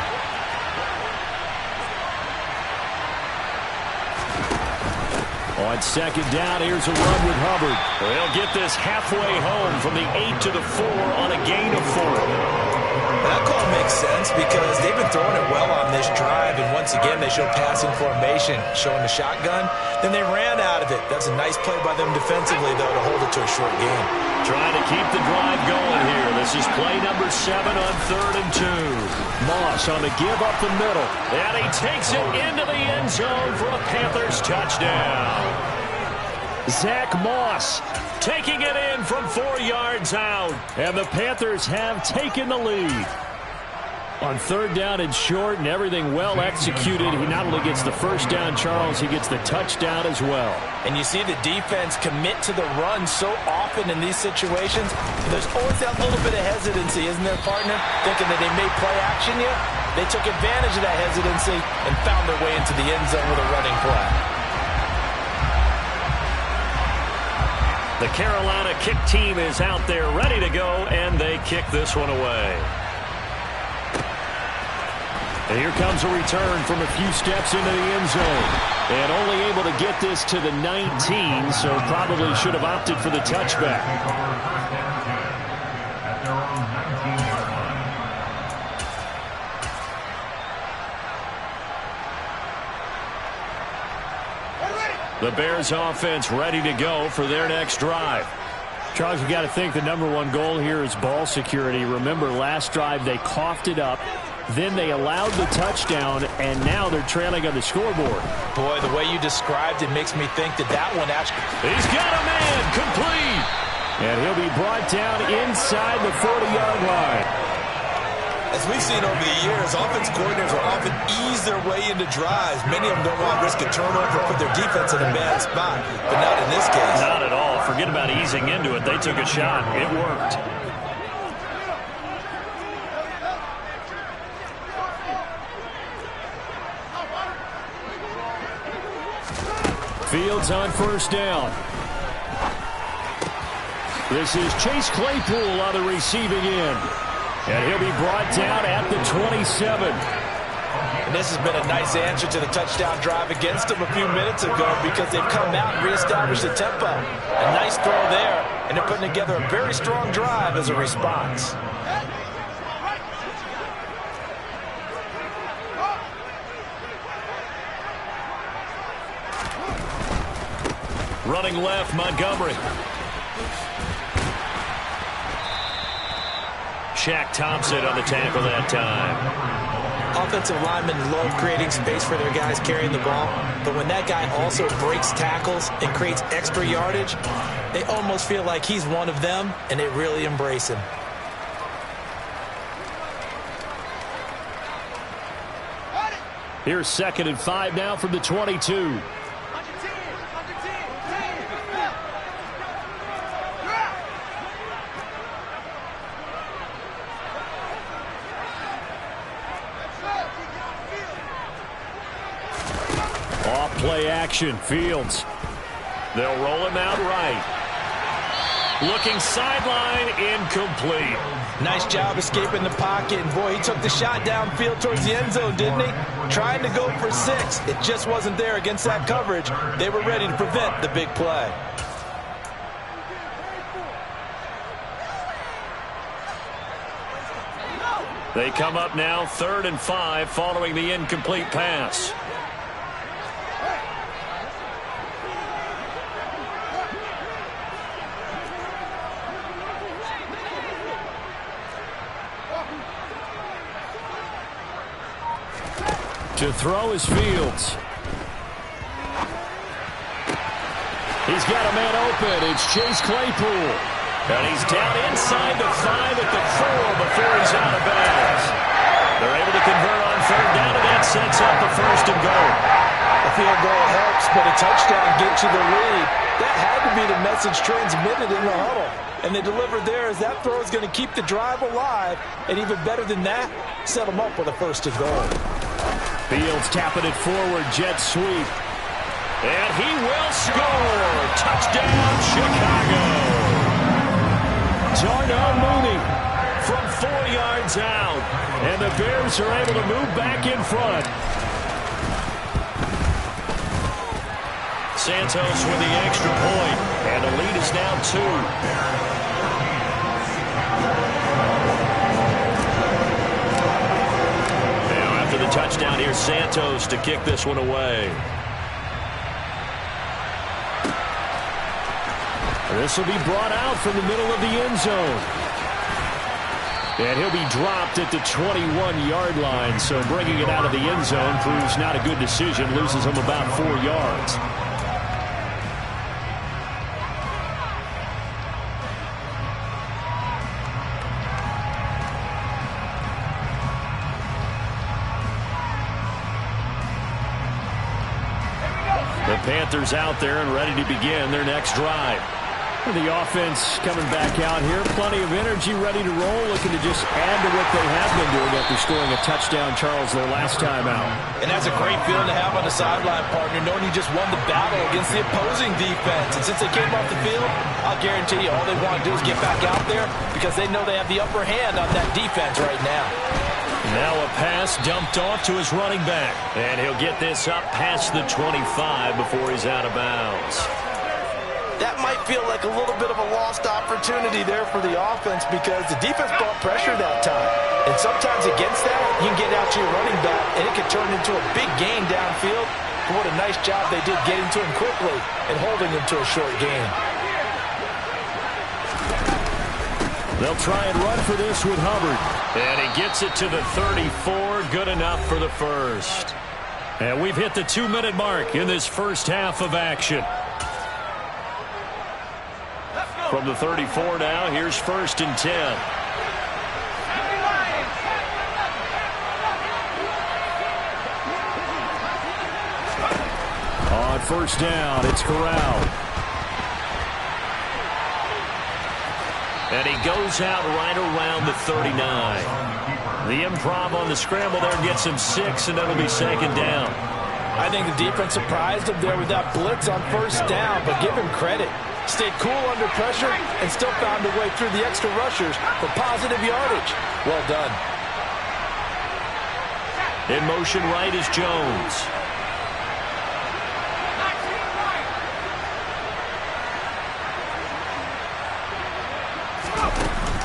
On 2nd down, here's a run with Hubbard. They'll get this halfway home from the 8 to the 4 on a gain of 4. That call makes sense because they've been throwing it well on this drive, and once again they showed passing formation, showing the shotgun. Then they ran out of it. That's a nice play by them defensively, though, to hold it to a short game. Trying to keep the drive going here. This is play number 7 on 3rd and 2. Moss on the give up the middle, and he takes it into the end zone for a Panthers touchdown. Zach Moss taking it in from 4 yards out. And the Panthers have taken the lead. On 3rd down and short and everything well executed, he not only gets the first down, Charles, he gets the touchdown as well. And you see the defense commit to the run so often in these situations. There's always that little bit of hesitancy, isn't there, partner? Thinking that they may play action you. They took advantage of that hesitancy and found their way into the end zone with a running play. The Carolina kick team is out there ready to go, and they kick this one away. And here comes a return from a few steps into the end zone. And only able to get this to the 19, so probably should have opted for the touchback. The Bears offense ready to go for their next drive. Charles, you got to think the #1 goal here is ball security. Remember, last drive they coughed it up. Then they allowed the touchdown, and now they're trailing on the scoreboard. Boy, the way you described it makes me think that one actually... He's got a man, complete! And he'll be brought down inside the 40-yard line. As we've seen over the years, offense coordinators will often ease their way into drives. Many of them don't want to risk a turnover or put their defense in a bad spot, but not in this case. Not at all. Forget about easing into it. They took a shot. It worked. Fields on 1st down. This is Chase Claypool on the receiving end. And he'll be brought down at the 27. And this has been a nice answer to the touchdown drive against them a few minutes ago because they've come out and reestablished the tempo. A nice throw there, and they're putting together a very strong drive as a response. Running left, Montgomery. Shaq Thompson on the tackle that time. Offensive linemen love creating space for their guys carrying the ball, but when that guy also breaks tackles and creates extra yardage, they almost feel like he's one of them, and they really embrace him. Here's 2nd and 5 now from the 22. Play action, Fields. They'll roll him out right. Looking sideline, incomplete. Nice job escaping the pocket. And boy, he took the shot downfield towards the end zone, didn't he? Trying to go for 6. It just wasn't there against that coverage. They were ready to prevent the big play. They come up now 3rd and 5 following the incomplete pass. To throw is Fields. He's got a man open. It's Chase Claypool. And he's down inside the 5 at the 4 before he's out of bounds. They're able to convert on 3rd down, and that sets up a 1st and goal. A field goal helps, but a touchdown gets you the lead. That had to be the message transmitted in the huddle. And they delivered there as that throw is going to keep the drive alive. And even better than that, set them up with a 1st and goal. Fields tapping it forward, jet sweep. And he will score. Touchdown, Chicago. Darnell Mooney from 4 yards out. And the Bears are able to move back in front. Santos with the extra point. And the lead is now 2. Santos to kick this one away. This will be brought out from the middle of the end zone. And he'll be dropped at the 21-yard line. So bringing it out of the end zone proves not a good decision. Loses him about 4 yards. The Panthers out there and ready to begin their next drive. The offense coming back out here. Plenty of energy, ready to roll, looking to just add to what they have been doing after scoring a touchdown, Charles, their last time out. And that's a great feeling to have on the sideline, partner, knowing you just won the battle against the opposing defense. And since they came off the field, I'll guarantee you all they want to do is get back out there because they know they have the upper hand on that defense right now. Now a pass dumped off to his running back. And he'll get this up past the 25 before he's out of bounds. That might feel like a little bit of a lost opportunity there for the offense because the defense brought pressure that time. And sometimes against that, you can get out to your running back, and it can turn into a big gain downfield. But what a nice job they did getting to him quickly and holding him to a short gain. They'll try and run for this with Hubbard. And he gets it to the 34. Good enough for the first. And we've hit the 2-minute mark in this first half of action. From the 34 now, here's 1st and 10. On 1st down, it's Corral. And he goes out right around the 39. The improv on the scramble there gets him 6, and that'll be 2nd down. I think the defense surprised him there with that blitz on 1st down, but give him credit. Stayed cool under pressure and still found a way through the extra rushers for positive yardage. Well done. In motion right is Jones.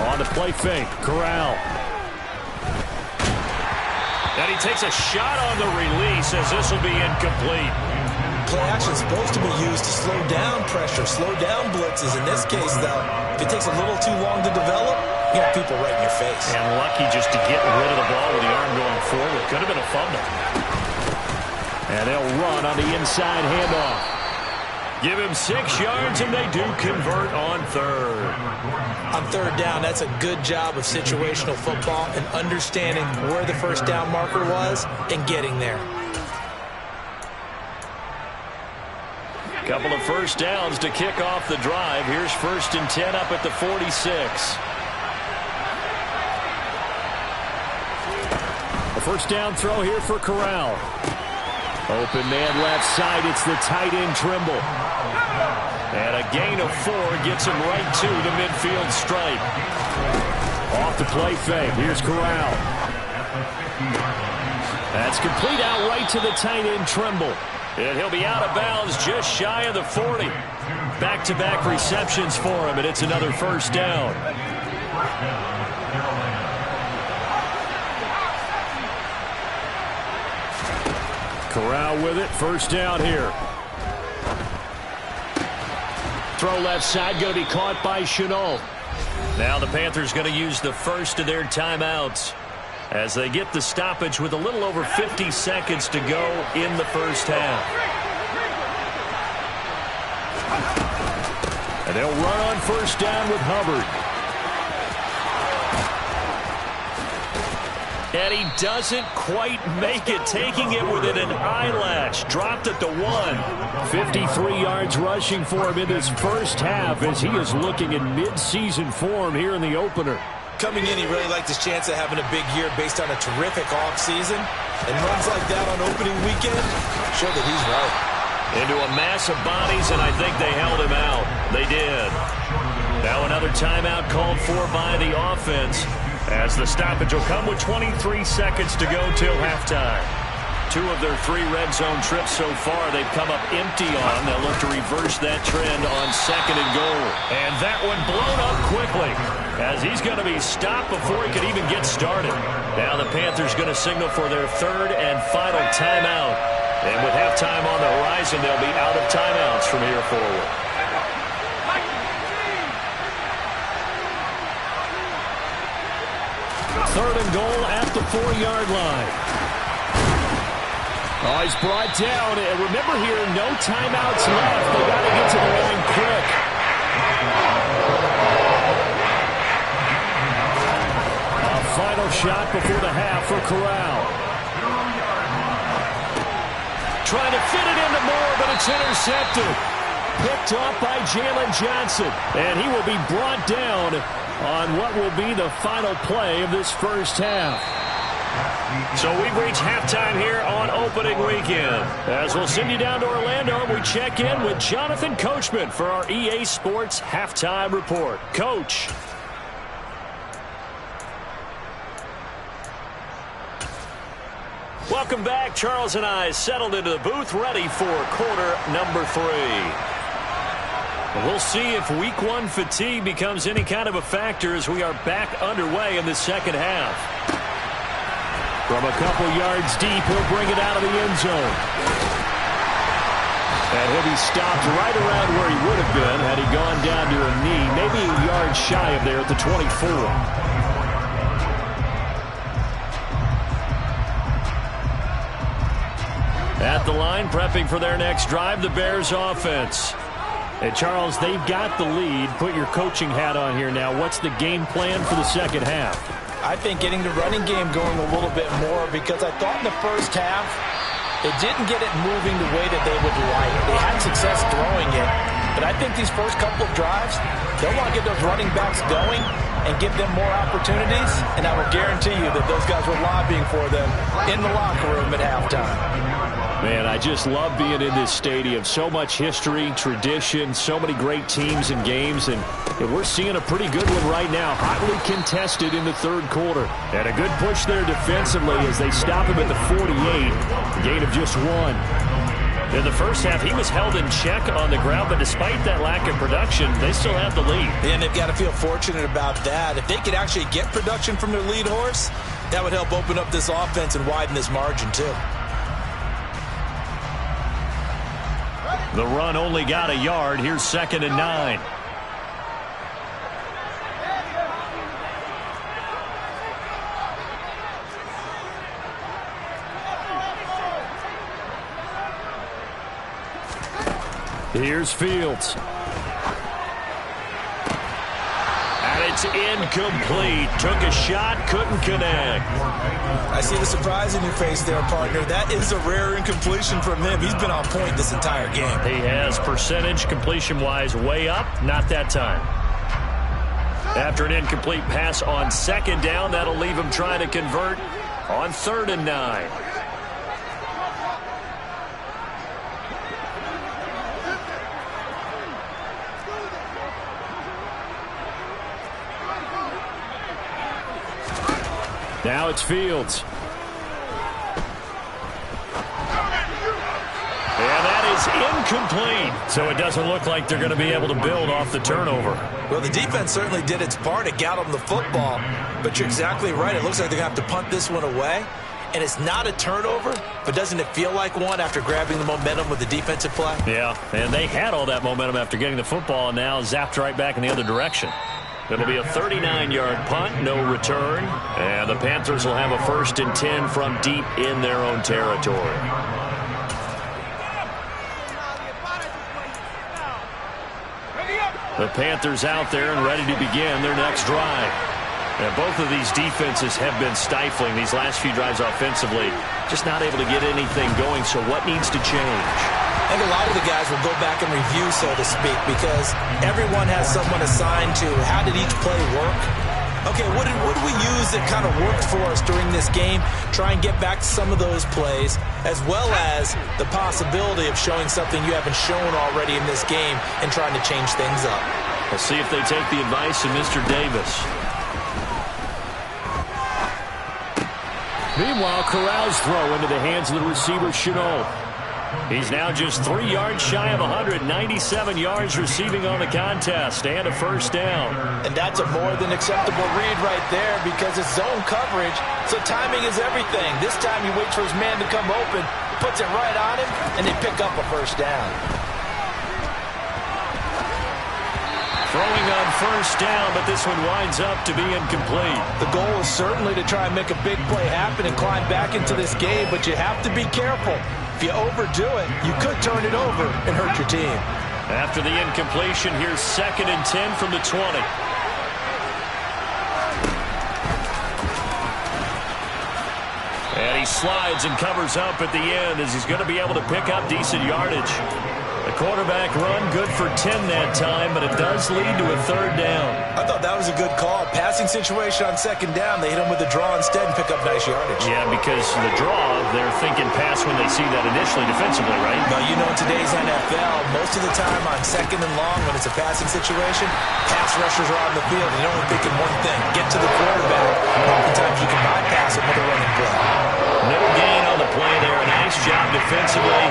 On the play fake, Corral. And he takes a shot on the release as this will be incomplete. Play action is supposed to be used to slow down pressure, slow down blitzes. In this case, though, if it takes a little too long to develop, you have people right in your face. And lucky just to get rid of the ball with the arm going forward. Could have been a fumble. And they'll run on the inside handoff. Give him 6 yards, and they do convert on 3rd. On 3rd down, that's a good job of situational football and understanding where the 1st down marker was and getting there. Couple of 1st downs to kick off the drive. Here's 1st and 10 up at the 46. A 1st down throw here for Corral. Open man left side. It's the tight end Trimble. And a gain of 4 gets him right to the midfield stripe. Off the play fake. Here's Corral. That's complete out right to the tight end Trimble. And he'll be out of bounds just shy of the 40. Back-to-back receptions for him, and it's another 1st down. Corral with it, 1st down here. Throw left side, going to be caught by Shenault. Now the Panthers going to use the first of their timeouts as they get the stoppage with a little over 50 seconds to go in the first half. And they'll run on 1st down with Hubbard. And he doesn't quite make it, taking it within an eyelash. Dropped at the 1. 53 yards rushing for him in his first half as he is looking in mid-season form here in the opener. Coming in, he really liked his chance of having a big year based on a terrific offseason. And runs like that on opening weekend show that he's right. Into a mass of bodies, and I think they held him out. They did. Now another timeout called for by the offense, as the stoppage will come with 23 seconds to go till halftime. 2 of their 3 red zone trips so far they've come up empty on. They'll look to reverse that trend on 2nd and goal. And that one blown up quickly. as he's going to be stopped before he could even get started. Now the Panthers going to signal for their third and final timeout. And with halftime on the horizon, they'll be out of timeouts from here forward. Third and goal at the 4-yard line. Oh, he's brought down. And remember here, no timeouts left. They got to get to the line quick. A final shot before the half for Corral. Trying to fit it into Moore, but it's intercepted. Picked off by Jalen Johnson. And he will be brought down on what will be the final play of this first half. So we've reached halftime here on opening weekend. As we'll send you down to Orlando, we check in with Jonathan Coachman for our EA Sports Halftime Report. Coach. Welcome back. Charles and I settled into the booth, ready for quarter number 3. We'll see if week 1 fatigue becomes any kind of a factor as we are back underway in the second half. From a couple yards deep, he'll bring it out of the end zone. And he'll be stopped right around where he would have been had he gone down to a knee, maybe a yard shy of there at the 24. At the line, prepping for their next drive, the Bears offense. And Charles, they've got the lead. Put your coaching hat on here now. What's the game plan for the second half? I think getting the running game going a little bit more, because I thought in the first half it didn't get it moving the way that they would like. They had success throwing it, but I think these first couple of drives, they'll want to get those running backs going and give them more opportunities, and I will guarantee you that those guys were lobbying for them in the locker room at halftime. Man, I just love being in this stadium. So much history, tradition, so many great teams and games, and we're seeing a pretty good one right now. Hotly contested in the third quarter. And a good push there defensively as they stop him at the 48. A gain of just 1. In the first half, he was held in check on the ground, but despite that lack of production, they still have the lead. And they've got to feel fortunate about that. If they could actually get production from their lead horse, that would help open up this offense and widen this margin too. The run only got a yard. Here's 2nd and 9. Here's Fields. And it's incomplete. Took a shot, couldn't connect. I see the surprise in your face there, partner. That is a rare incompletion from him. He's been on point this entire game. He has percentage completion-wise way up. Not that time. After an incomplete pass on 2nd down, that'll leave him trying to convert on 3rd and 9. Now it's Fields. And that is incomplete. So it doesn't look like they're going to be able to build off the turnover. Well, the defense certainly did its part. It got them the football. But you're exactly right. It looks like they're going to have to punt this one away. And it's not a turnover, but doesn't it feel like one after grabbing the momentum with the defensive play? Yeah, and they had all that momentum after getting the football and now zapped right back in the other direction. It'll be a 39-yard punt, no return. And the Panthers will have a 1st and 10 from deep in their own territory. The Panthers out there and ready to begin their next drive. And both of these defenses have been stifling these last few drives offensively. Just not able to get anything going, so what needs to change? I think a lot of the guys will go back and review, so to speak, because everyone has someone assigned to how did each play work. Okay, what did we use that kind of worked for us during this game? Try and get back to some of those plays, as well as the possibility of showing something you haven't shown already in this game and trying to change things up. We'll see if they take the advice of Mr. Davis. Meanwhile, Corral's throw into the hands of the receiver, Shenault. He's now just 3 yards shy of 197 yards receiving on the contest and a first down. And that's a more than acceptable read right there because it's zone coverage, so timing is everything. This time he waits for his man to come open, puts it right on him, and they pick up a first down. Throwing on first down, but this one winds up to be incomplete. The goal is certainly to try and make a big play happen and climb back into this game, but you have to be careful. If you overdo it, you could turn it over and hurt your team. After the incompletion, here's 2nd and 10 from the 20. And he slides and covers up at the end as he's going to be able to pick up decent yardage. The quarterback run good for 10 that time, but it does lead to a 3rd down. I thought that was a good call. Passing situation on 2nd down, they hit him with the draw instead and pick up nice yardage. Yeah, because the draw, they're thinking pass when they see that initially defensively, right? Well, you know, in today's NFL, most of the time on 2nd and long, when it's a passing situation, pass rushers are on the field. And you're only thinking one thing, get to the quarterback. Oftentimes you can bypass it with a running play. No gain on the play there. A nice job defensively.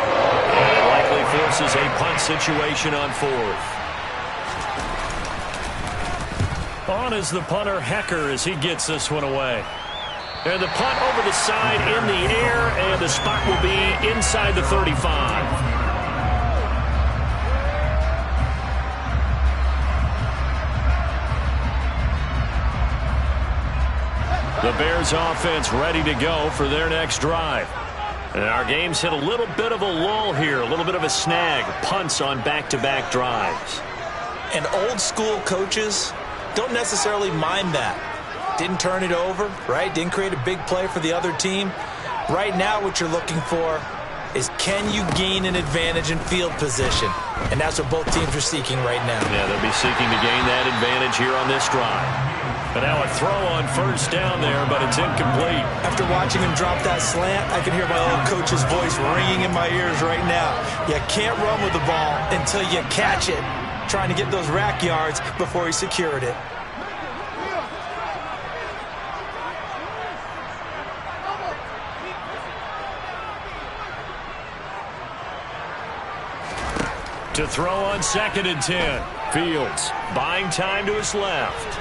And it likely forces a punt situation on 4th. On is the punter, Hecker, as he gets this one away. And the punt over the side in the air, and the spot will be inside the 35. The Bears offense ready to go for their next drive. And our game's hit a little bit of a lull here, a little bit of a snag. Punts on back-to-back drives. And old school coaches don't necessarily mind that. Didn't turn it over, right? Didn't create a big play for the other team. Right now what you're looking for is can you gain an advantage in field position? And that's what both teams are seeking right now. Yeah, they'll be seeking to gain that advantage here on this drive. But now a throw on first down there, but it's incomplete. After watching him drop that slant, I can hear my old coach's voice ringing in my ears right now. You can't run with the ball until you catch it. Trying to get those rack yards before he secured it. To throw on 2nd and 10. Fields buying time to his left.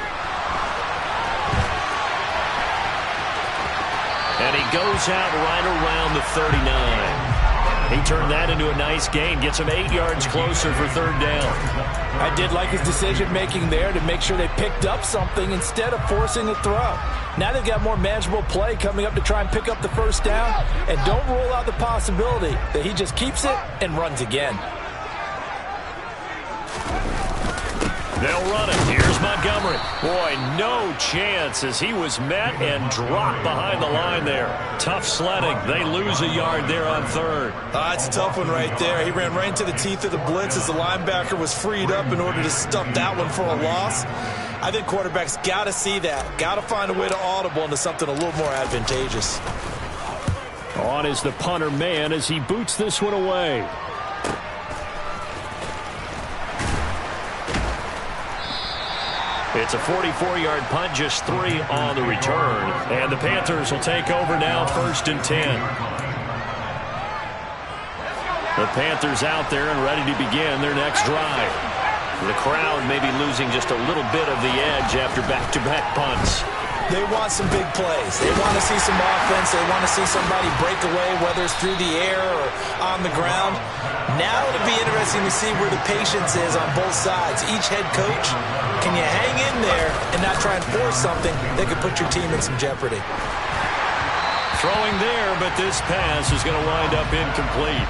And he goes out right around the 39. He turned that into a nice gain. Gets him 8 yards closer for 3rd down. I did like his decision-making there to make sure they picked up something instead of forcing a throw. Now they've got more manageable play coming up to try and pick up the first down. And don't rule out the possibility that he just keeps it and runs again. They'll run it. Here's Montgomery. Boy, no chance as he was met and dropped behind the line there. Tough sledding. They lose a yard there on 3rd. It's a tough one right there. He ran right into the teeth of the blitz as the linebacker was freed up in order to stuff that one for a loss. I think quarterbacks got to see that. Got to find a way to audible into something a little more advantageous. On is the punter man as he boots this one away. It's a 44-yard punt, just 3 on the return. And the Panthers will take over now, 1st and 10. The Panthers out there and ready to begin their next drive. The crowd may be losing just a little bit of the edge after back-to-back punts. They want some big plays. They want to see some offense. They want to see somebody break away, whether it's through the air or on the ground. Now it'll be interesting to see where the patience is on both sides. Each head coach, can you hang in there and not try and force something that could put your team in some jeopardy? Throwing there, but this pass is going to wind up incomplete.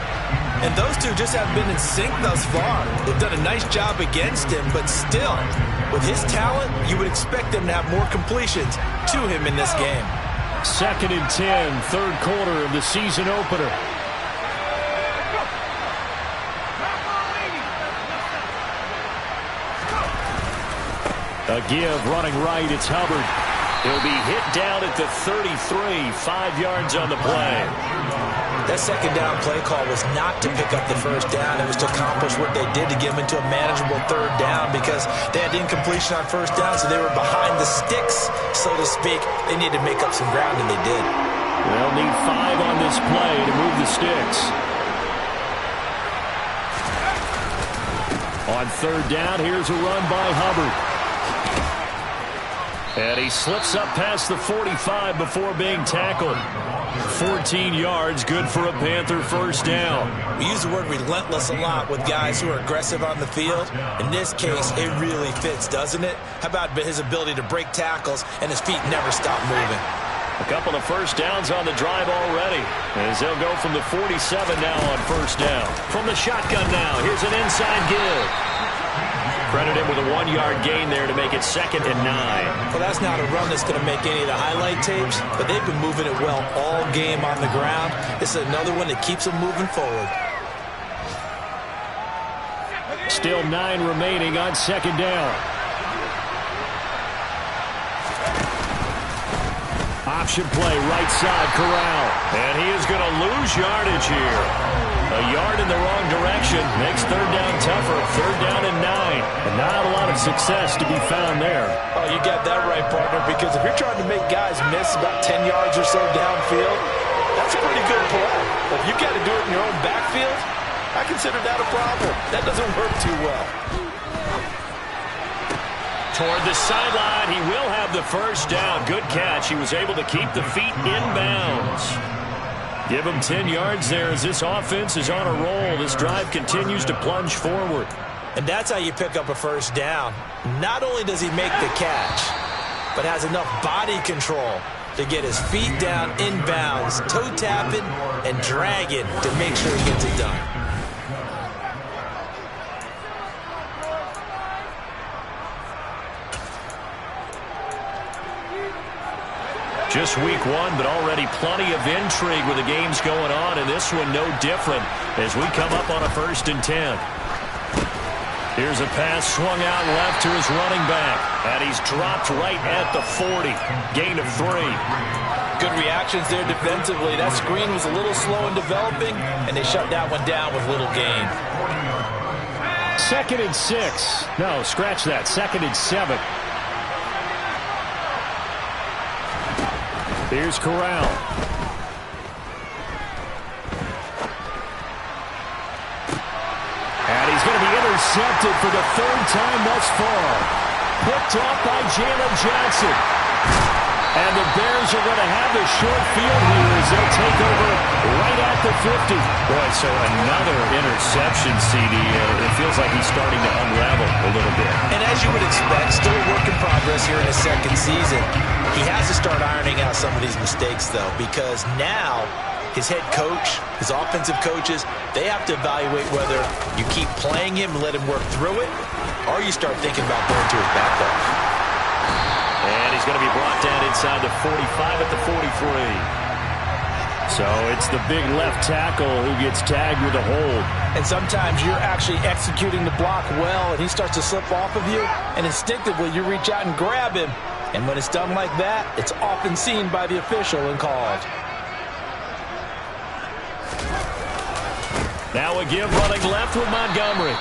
And those two just haven't been in sync thus far. They've done a nice job against him, but still, with his talent, you would expect them to have more completions to him in this game. 2nd and 10, 3rd quarter of the season opener. A give running right, it's Hubbard. He'll be hit down at the 33, 5 yards on the play. That 2nd down play call was not to pick up the first down. It was to accomplish what they did to get them into a manageable 3rd down because they had incompletion on first down, so they were behind the sticks, so to speak. They needed to make up some ground, and they did. They'll need 5 on this play to move the sticks. On third down, here's a run by Hubbard. And he slips up past the 45 before being tackled. 14 yards, good for a Panther first down. We use the word relentless a lot with guys who are aggressive on the field. In this case, it really fits, doesn't it? How about his ability to break tackles and his feet never stop moving? A couple of first downs on the drive already, as they'll go from the 47 now on first down. From the shotgun now, here's an inside give. Credit him with a 1-yard gain there to make it 2nd and 9. Well, that's not a run that's going to make any of the highlight tapes, but they've been moving it well all game on the ground. This is another one that keeps them moving forward. Still 9 remaining on 2nd down. Option play, right side, Corral. And he is going to lose yardage here. A yard in the wrong direction makes 3rd down tougher. 3rd down and 9. And not a lot of success to be found there. Oh, you got that right, partner, because if you're trying to make guys miss about 10 yards or so downfield, that's a pretty good play. But if you've got to do it in your own backfield, I consider that a problem. That doesn't work too well. Toward the sideline, he will have the first down. Good catch. He was able to keep the feet inbounds. Give him 10 yards there as this offense is on a roll. This drive continues to plunge forward. And that's how you pick up a first down. Not only does he make the catch, but has enough body control to get his feet down inbounds, toe tapping and dragging to make sure he gets it done. Just week 1, but already plenty of intrigue with the games going on, and this one no different as we come up on a 1st and 10. Here's a pass swung out left to his running back, and he's dropped right at the 40. Gain of 3. Good reactions there defensively. That screen was a little slow in developing, and they shut that one down with little gain. 2nd and 6. No, scratch that. 2nd and 7. Here's Corral. And he's going to be intercepted for the 3rd time thus far. Picked off by Jalen Johnson. And the Bears are going to have the short field here as they'll take over right at the 50. Boy, so another interception, CD. It feels like he's starting to unravel a little bit. And as you would expect, still a work in progress here in his 2nd season. He has to start ironing out some of these mistakes, though, because now his head coach, his offensive coaches, they have to evaluate whether you keep playing him and let him work through it, or you start thinking about going to his backup. And he's going to be brought down inside the 45 at the 43. So it's the big left tackle who gets tagged with a hold. And sometimes you're actually executing the block well, and he starts to slip off of you, and instinctively you reach out and grab him. And when it's done like that, it's often seen by the official and called. Now a give running left with Montgomery.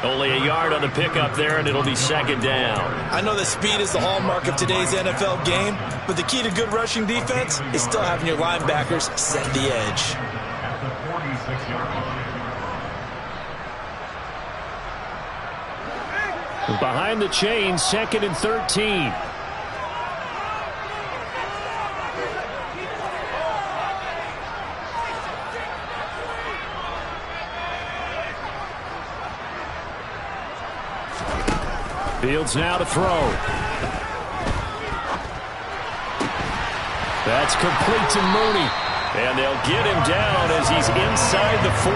Only a yard on the pickup there, and it'll be 2nd down. I know that speed is the hallmark of today's NFL game, but the key to good rushing defense is still having your linebackers set the edge. Behind the chains, 2nd and 13. Fields now to throw. That's complete to Mooney. And they'll get him down as he's inside the 40.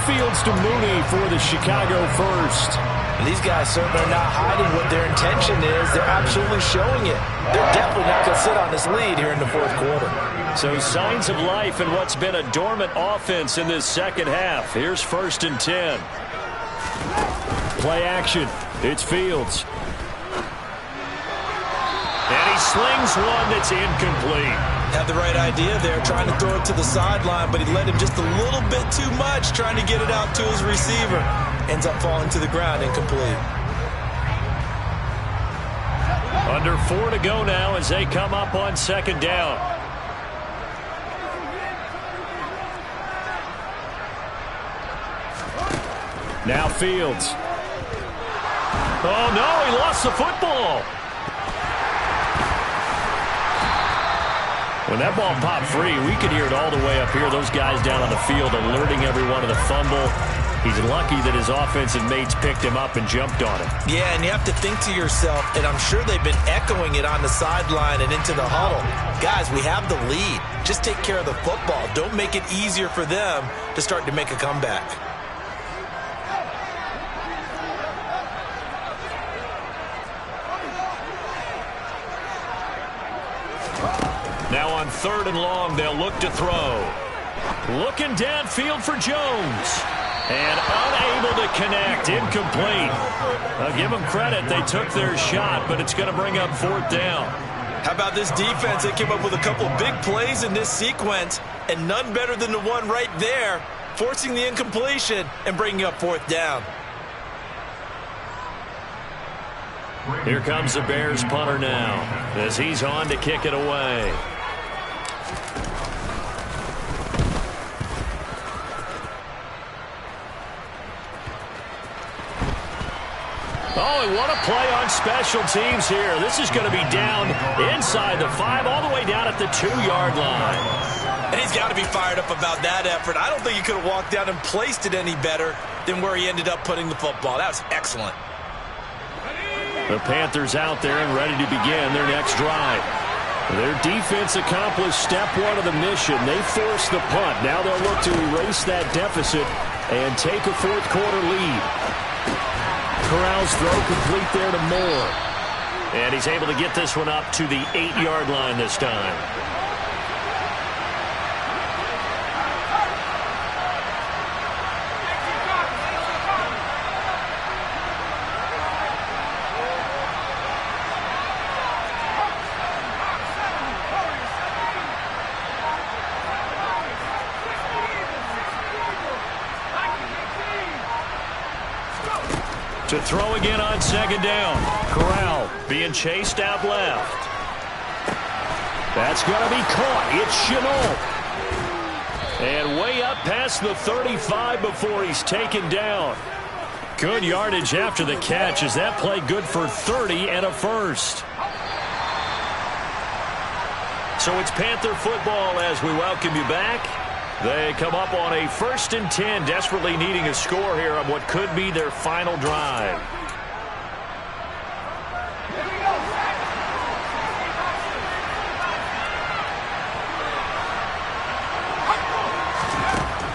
Fields to Mooney for the Chicago first. And these guys certainly are not hiding what their intention is. They're absolutely showing it. They're definitely not going to sit on this lead here in the 4th quarter. So signs of life in what's been a dormant offense in this 2nd half. Here's 1st and 10. Play action. It's Fields. And he slings one that's incomplete. Had the right idea there, trying to throw it to the sideline, but he led him just a little bit too much, trying to get it out to his receiver. Ends up falling to the ground, incomplete. Under 4 to go now as they come up on 2nd down. Now Fields. Oh, no, he lost the football. When that ball popped free, we could hear it all the way up here. Those guys down on the field alerting everyone of the fumble. He's lucky that his offensive mates picked him up and jumped on him. Yeah, and you have to think to yourself, and I'm sure they've been echoing it on the sideline and into the huddle. Guys, we have the lead. Just take care of the football. Don't make it easier for them to start to make a comeback. Now on 3rd and long, they'll look to throw. Looking downfield for Jones. And unable to connect. Incomplete. I'll give them credit. They took their shot, but it's going to bring up 4th down. How about this defense? They came up with a couple big plays in this sequence, and none better than the one right there, forcing the incompletion and bringing up 4th down. Here comes the Bears punter now as he's on to kick it away. Oh, and what a play on special teams here. This is going to be down inside the 5, all the way down at the 2-yard line. And he's got to be fired up about that effort. I don't think he could have walked down and placed it any better than where he ended up putting the football. That was excellent. The Panthers out there and ready to begin their next drive. Their defense accomplished step 1 of the mission. They forced the punt. Now they'll look to erase that deficit and take a 4th quarter lead. Corral's throw complete there to Moore. And he's able to get this one up to the 8-yard line this time. To throw again on 2nd down. Corral being chased out left. That's going to be caught. It's Shenault. And way up past the 35 before he's taken down. Good yardage after the catch. Is that play good for 30 and a first? So it's Panther football as we welcome you back. They come up on a 1st and 10, desperately needing a score here on what could be their final drive.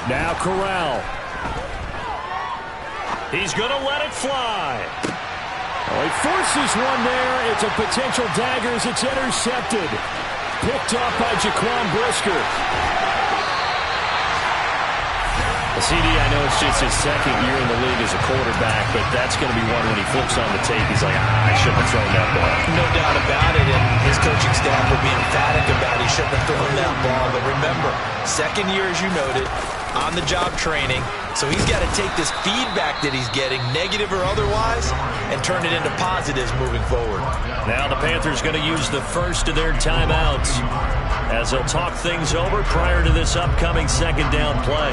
Now Corral. He's going to let it fly. Oh, he forces one there. It's a potential dagger as it's intercepted. Picked off by Jaquan Brisker. CD, I know it's just his 2nd year in the league as a quarterback, but that's going to be one when he flips on the tape. He's like, I shouldn't have thrown that ball. No doubt about it, and his coaching staff will be emphatic about he shouldn't have thrown that ball. But remember, 2nd year, as you noted, on-the-job training, so he's got to take this feedback that he's getting, negative or otherwise, and turn it into positives moving forward. Now the Panthers going to use the first of their timeouts as they'll talk things over prior to this upcoming 2nd down play.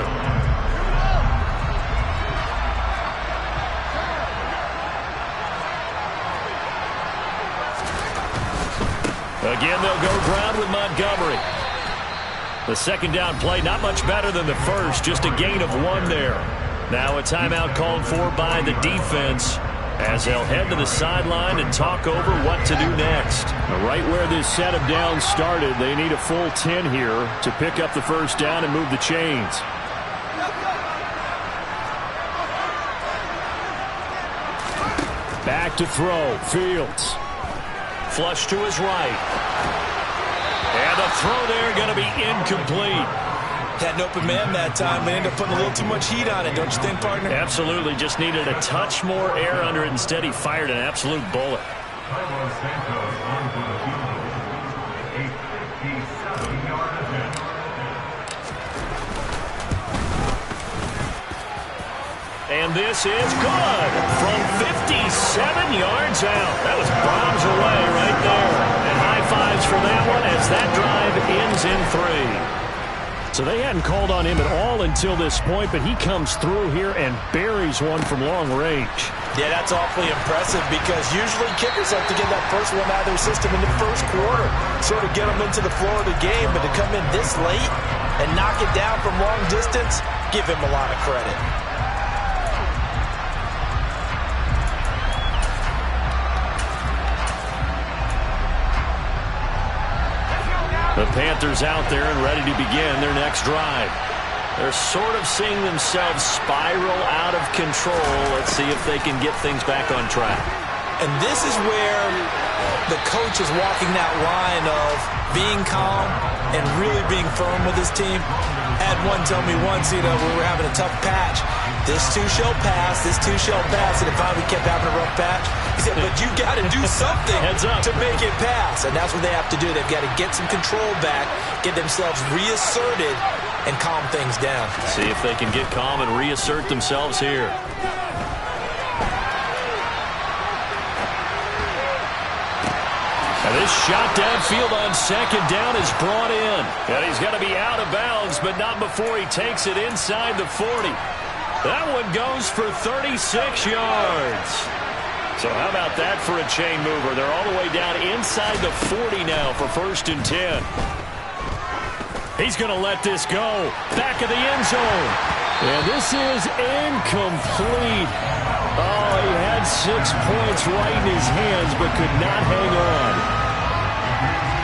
Again, they'll go ground with Montgomery. The 2nd down play, not much better than the first, just a gain of 1 there. Now a timeout called for by the defense as they'll head to the sideline and talk over what to do next. Right where this set of downs started, they need a full 10 here to pick up the 1st down and move the chains. Back to throw, Fields. Flush to his right. And the throw there going to be incomplete. Had an open man that time, but ended up putting a little too much heat on it, don't you think, partner? Absolutely. Just needed a touch more air under it. Instead, he fired an absolute bullet. And this is good from 57 yards out. That was bombs away right there. And high fives for that one as that drive ends in 3. So they hadn't called on him at all until this point, but he comes through here and buries one from long range. Yeah, that's awfully impressive because usually kickers like to get that first one out of their system in the first quarter, sort of get them into the flow of the game, but to come in this late and knock it down from long distance, give him a lot of credit. The Panthers out there and ready to begin their next drive. They're sort of seeing themselves spiral out of control. Let's see if they can get things back on track. And this is where the coach is walking that line of being calm and really being firm with his team. I had one tell me once, we were having a tough patch. This too shall pass, this too shall pass. And if we kept having a rough patch, he said, but you got to do something to make it pass. And that's what they have to do. They've got to get some control back, get themselves reasserted, and calm things down. See if they can get calm and reassert themselves here. And this shot downfield on second down is brought in. And he's going to be out of bounds, but not before he takes it inside the 40. That one goes for 36 yards. So how about that for a chain mover? They're all the way down inside the 40 now for 1st and 10. He's going to let this go. Back of the end zone. And this is incomplete. Oh, he had 6 points right in his hands, but could not hang on.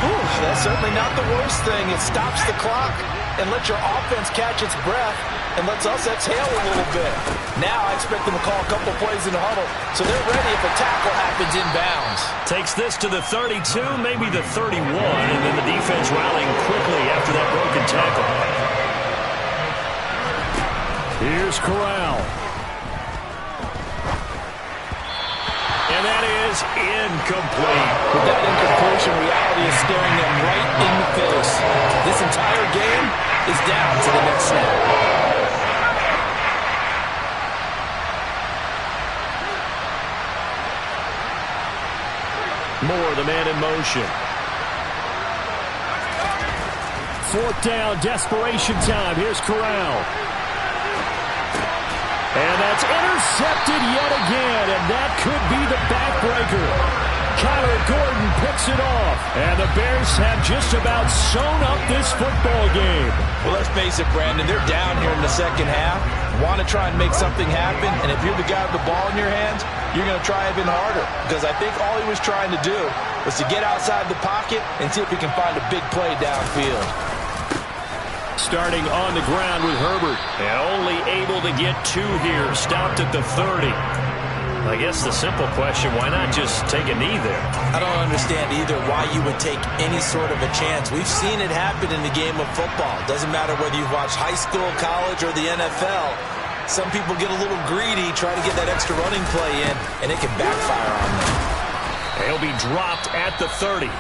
Ooh, that's certainly not the worst thing. It stops the clock and lets your offense catch its breath and lets us exhale a little bit. Now I expect them to call a couple plays in the huddle, so they're ready if a tackle happens inbounds. Takes this to the 32, maybe the 31, and then the defense rallying quickly after that broken tackle. Here's Corral. And that is incomplete. With that incompletion, reality is staring them right in the face. This entire game is down to the next snap. Moore, the man in motion. 4th down, desperation time. Here's Corral. And that's intercepted yet again, and that could be the backbreaker. Kyler Gordon picks it off, and the Bears have just about sewn up this football game. Well, let's face it, Brandon, they're down here in the second half, want to try and make something happen, and if you're the guy with the ball in your hands, you're going to try even harder, because I think all he was trying to do was to get outside the pocket and see if he can find a big play downfield. Starting on the ground with Herbert, and only able to get 2 here, stopped at the 30. I guess the simple question, why not just take a knee there? I don't understand either why you would take any sort of a chance. We've seen it happen in the game of football. Doesn't matter whether you've watched high school, college, or the NFL. Some people get a little greedy, try to get that extra running play in, and it can backfire on them. He'll be dropped at the 30.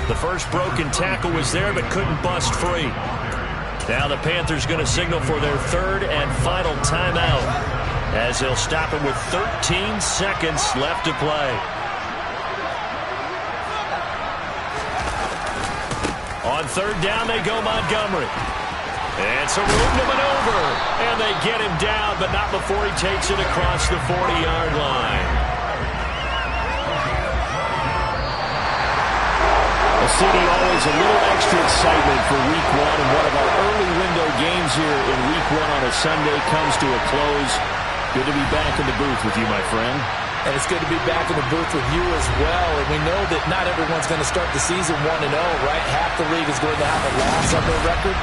The first broken tackle was there, but couldn't bust free. Now the Panthers going to signal for their 3rd and final timeout, as they'll stop him with 13 seconds left to play. On 3rd down, they go Montgomery. And some room to maneuver. And they get him down, but not before he takes it across the 40-yard line. CD, always a little extra excitement for Week 1, and one of our early window games here in Week 1 on a Sunday comes to a close. Good to be back in the booth with you, my friend. And it's good to be back in the booth with you as well. And we know that not everyone's going to start the season 1-0, right? Half the league is going to have a loss on their record.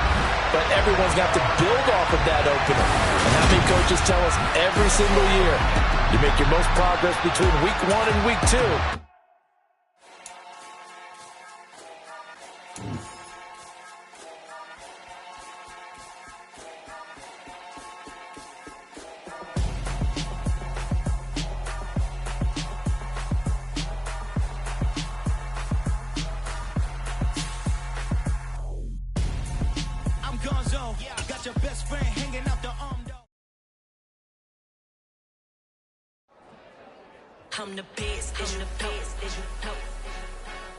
But everyone's got to build off of that opener. And how many coaches tell us every single year, you make your most progress between Week 1 and Week 2. I'm the best, is you know,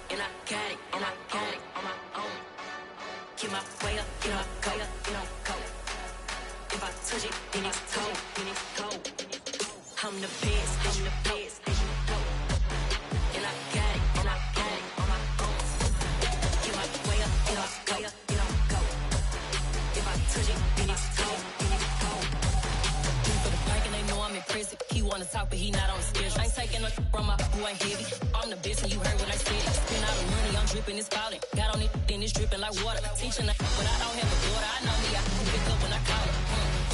and I got it on my own. Keep my way up, going heavy. I'm the best and you heard what I said. Spend all the money, I'm dripping, it's falling. Got on it, then it's dripping like water. Teaching but I don't have a daughter. I know me, I can pick up when I call her.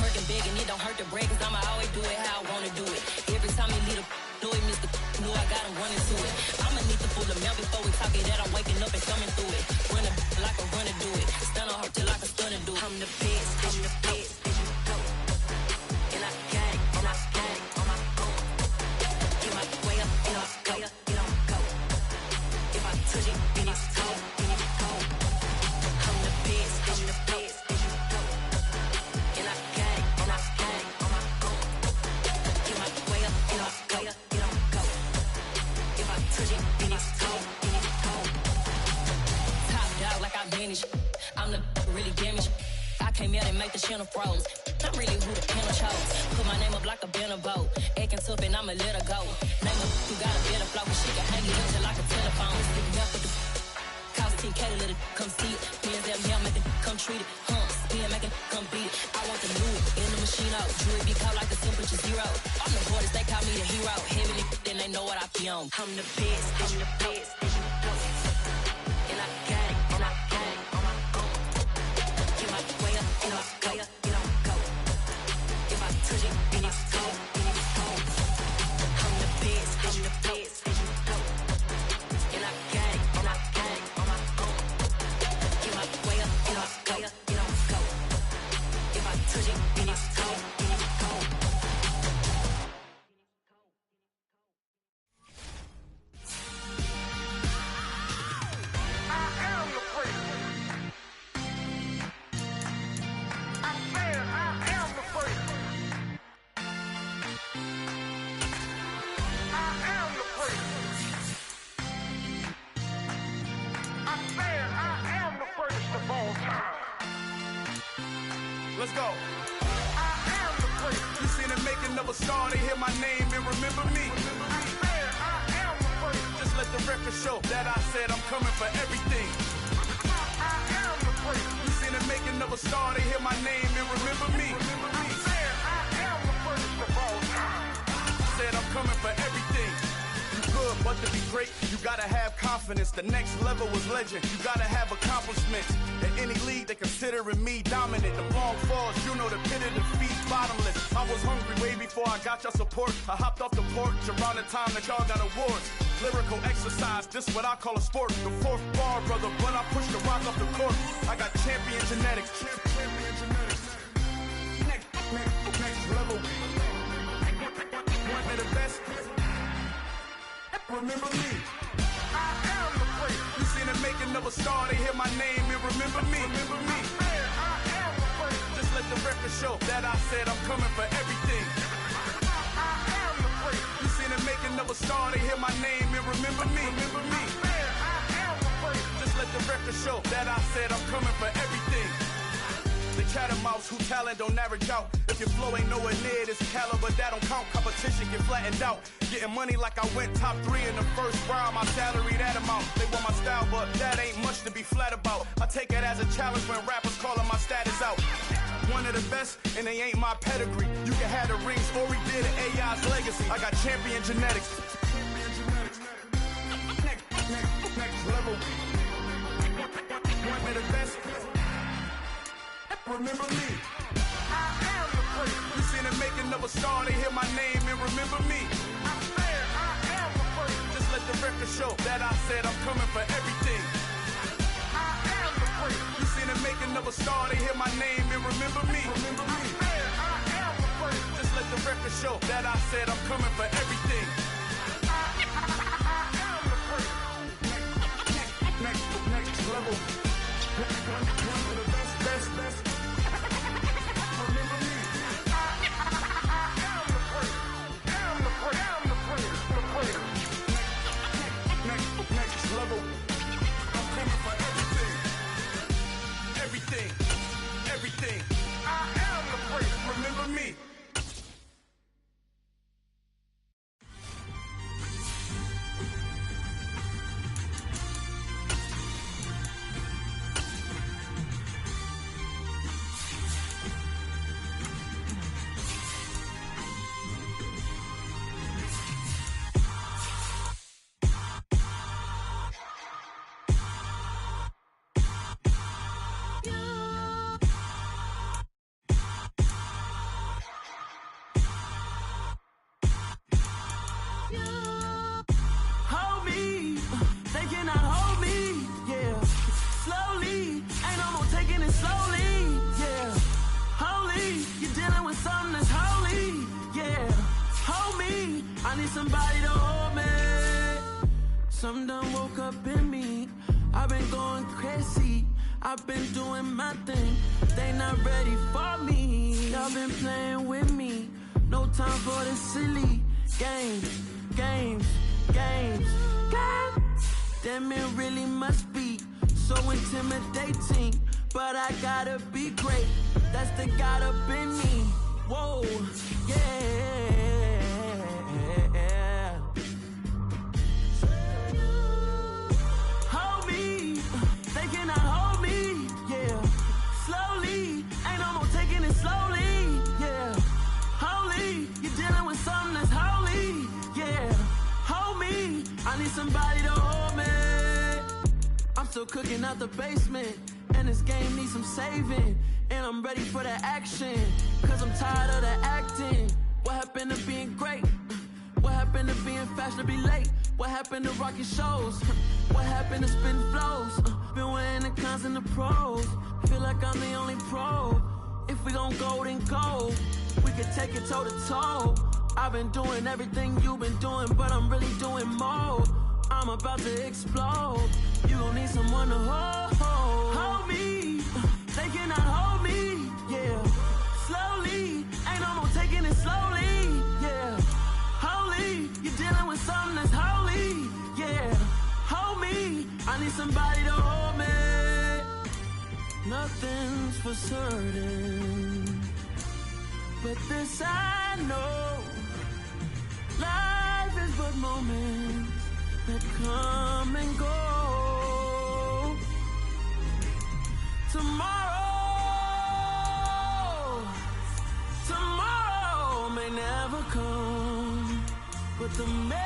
Working big and it don't hurt the break, cause I'ma always do it how I wanna do it. Every time he lead a know it, Mr. Know I got him running to it. I'ma need to pull the mail before we talk it that I'm waking up and coming through it. Run a like a runner do it. Stun on her till I can stun and do it. I'm the best, I'm the best, and you know. And I got it, and I got it on my own. Get my way up, and I go, it don't go. If I touch it, then it's cold, then it's cold. I'm the best, I'm the best, and you know. And I got it, and I got it on my own. Get my way up, and I go, it don't go. If I touch it, then it's cold, then it's cold. Top dog like I manage. I'm the really damaged. I came out and make the channel froze. I'm really who the panel chose. Put my name up like a banner boat. Acting tough and I'ma let her go. Name her who got a better flow. Cause she can hang it up just like a telephone. Sticking up with the cost 10K to let it come see it. Bands that mail make it come treat it. Spin make it come beat it. I want the new in the machine out. Jewelry be caught like the temperature zero. I'm the hardest, they call me the hero. Heavily, then they know what I be on. I'm the best, I'm the best, and you know. And I got it, and I got it on my own. Get my way up, and I go, it don't go. If I touch it, then it's cold, then it's cold. I'm the best, and you know. And I got it, and I got it on my own. Get my way up, and I go, it don't go. If I touch it, then it's cold, then it's cold. Let's go. I am the great. You seen the making of a star, they hear my name and remember me. I am the great. Just let the record show that I said I'm coming for everything. I am the great. You seen the making of a star, they hear my name and remember me. I am the greatest of all time. I said I'm coming for everything. Good, but to be great, you gotta have confidence. The next level was legend. You gotta have accomplishments. In any league, they considering me dominant. The long falls, you know the pit of defeat, bottomless. I was hungry way before I got your support. I hopped off the porch around the time that y'all got awards. Lyrical exercise, this what I call a sport. The fourth bar, brother, when I push the rock off the court. I got champion genetics. Champion genetics. Next level. One of the best. Remember me. I am the great. You seen the making of a star, they hear my name and remember me. Remember me. I am the great. Just let the record show that I said I'm coming for everything. I am the great. You seen the making of a star, they hear my name and remember me. Remember me. I am the great. Just let the record show that I said I'm coming for everything. The catamounts who talent don't average out. If your flow ain't nowhere near this caliber, that don't count. Competition get flattened out. Getting money like I went top 3 in the first round. My salary that amount. They want my style, but that ain't much to be flat about. I take it as a challenge when rappers calling my status out. One of the best, and they ain't my pedigree. You can have the rings, or we did it, AI's legacy. I got champion genetics. Next level. One of the best. Remember me. I am the great. You seen the making of a star, they hear my name and remember me. I am the great. Just let the record show that I said I'm coming for everything. I am the great. You seen the making of a star, they hear my name and remember me. Remember me. I am the great. Just let the record show that I said I'm coming for everything. I am the great. Next level. One of the best. Level. I'm coming for everything. Everything. I am the great. Remember me. slowly, yeah. Holy, you're dealing with something that's holy, yeah. Hold me, I need somebody to hold me. Something done woke up in me. I've been going crazy. I've been doing my thing. They not ready for me. Y'all been playing with me. No time for the silly games. Damn, it really must be so intimidating. But I gotta be great. That's the God up in me. Whoa, yeah. Hold me. They cannot hold me. Yeah. Slowly. Ain't no more taking it slowly. Yeah. Holy. You're dealing with something that's holy. Yeah. Hold me. I need somebody to hold me. I'm still cooking out the basement. And this game needs some saving. And I'm ready for the action. Cause I'm tired of the acting. What happened to being great? What happened to being fashionably late? What happened to rocking shows? What happened to spitting flows? Been wearing the cons and the pros. Feel like I'm the only pro. If we gon' go, then go. We can take it toe to toe. I've been doing everything you've been doing, but I'm really doing more. I'm about to explode. You gon' need someone to hold me. They cannot hold me. Yeah. Slowly. Ain't no more taking it slowly. Yeah. Holy. You're dealing with something that's holy. Yeah. Hold me. I need somebody to hold me. Nothing's for certain, but this I know. Life is but moments that come and go. Tomorrow may never come, but the memories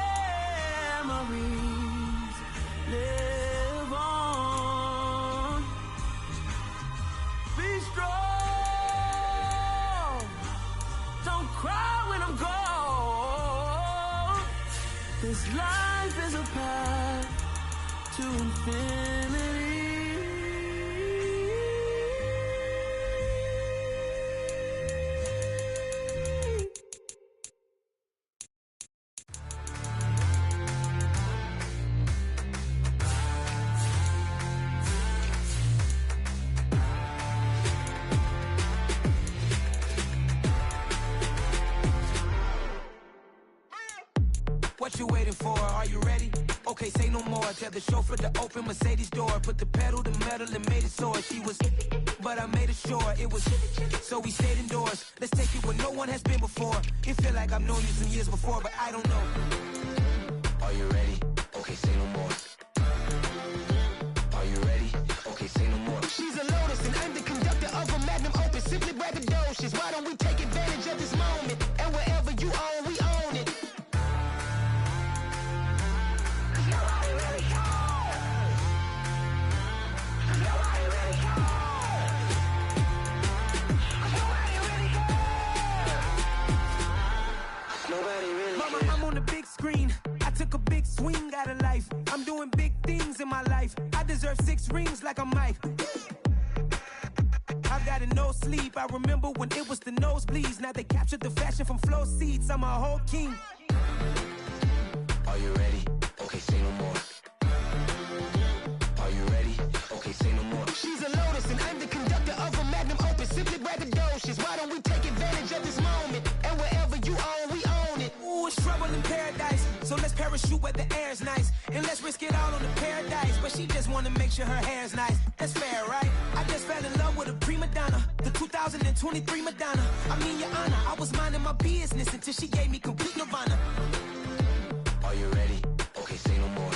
live on. Be strong, don't cry when I'm gone. This life is a path to infinity. What you waiting for? Are you ready? Okay, say no more. Tell the chauffeur to open Mercedes door. Put the pedal to metal and made it soar. She was, but I made it sure it was. So we stayed indoors. Let's take it where no one has been before. It feel like I've known you some years before, but I don't know. Are you ready? Okay, say no more. Are you ready? Okay, say no more. She's a Lotus and I'm the conductor of a Magnum Opus. Simply braggadocious. Why don't we take advantage of this moment? And wherever you own, we own it. Mama, I'm on the big screen. I took a big swing out of life. I'm doing big things in my life. I deserve 6 rings like I'm Mike. I've got no sleep. I remember when it was the nosebleeds. Now they captured the fashion from flow seats. I'm a whole king. Are you ready? Okay, say no more. Are you ready? Okay, say no more. She's a Lotus and I'm the conductor of a Magnum Opus. Simply braggadocious. Why don't we take advantage of this moment? And wherever you own, we own it. Ooh, it's trouble in paradise. So let's parachute where the air's nice. And let's risk it all on the paradise. But she just wanna make sure her hair's nice. That's fair, right? I just fell in love with a prima donna. The 2023 Madonna. I mean, your honor, I was minding my business until she gave me complete nirvana. Are you ready? Okay, say no more.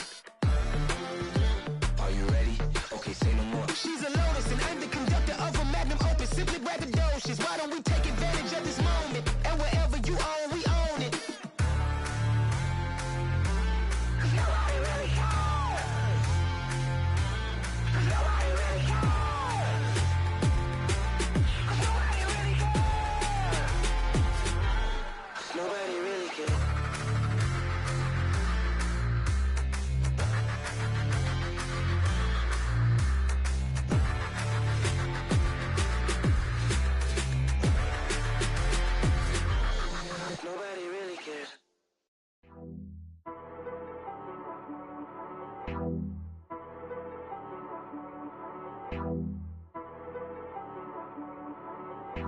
Are you ready? Okay, say no more. She's a Lotus and I'm the conductor of a Magnum Opus. Simply braggadocious. Why don't we take advantage of this moment? And wherever you own, we own it. Nobody really cares. Nobody really cares. Nobody really cares. Nobody really cares.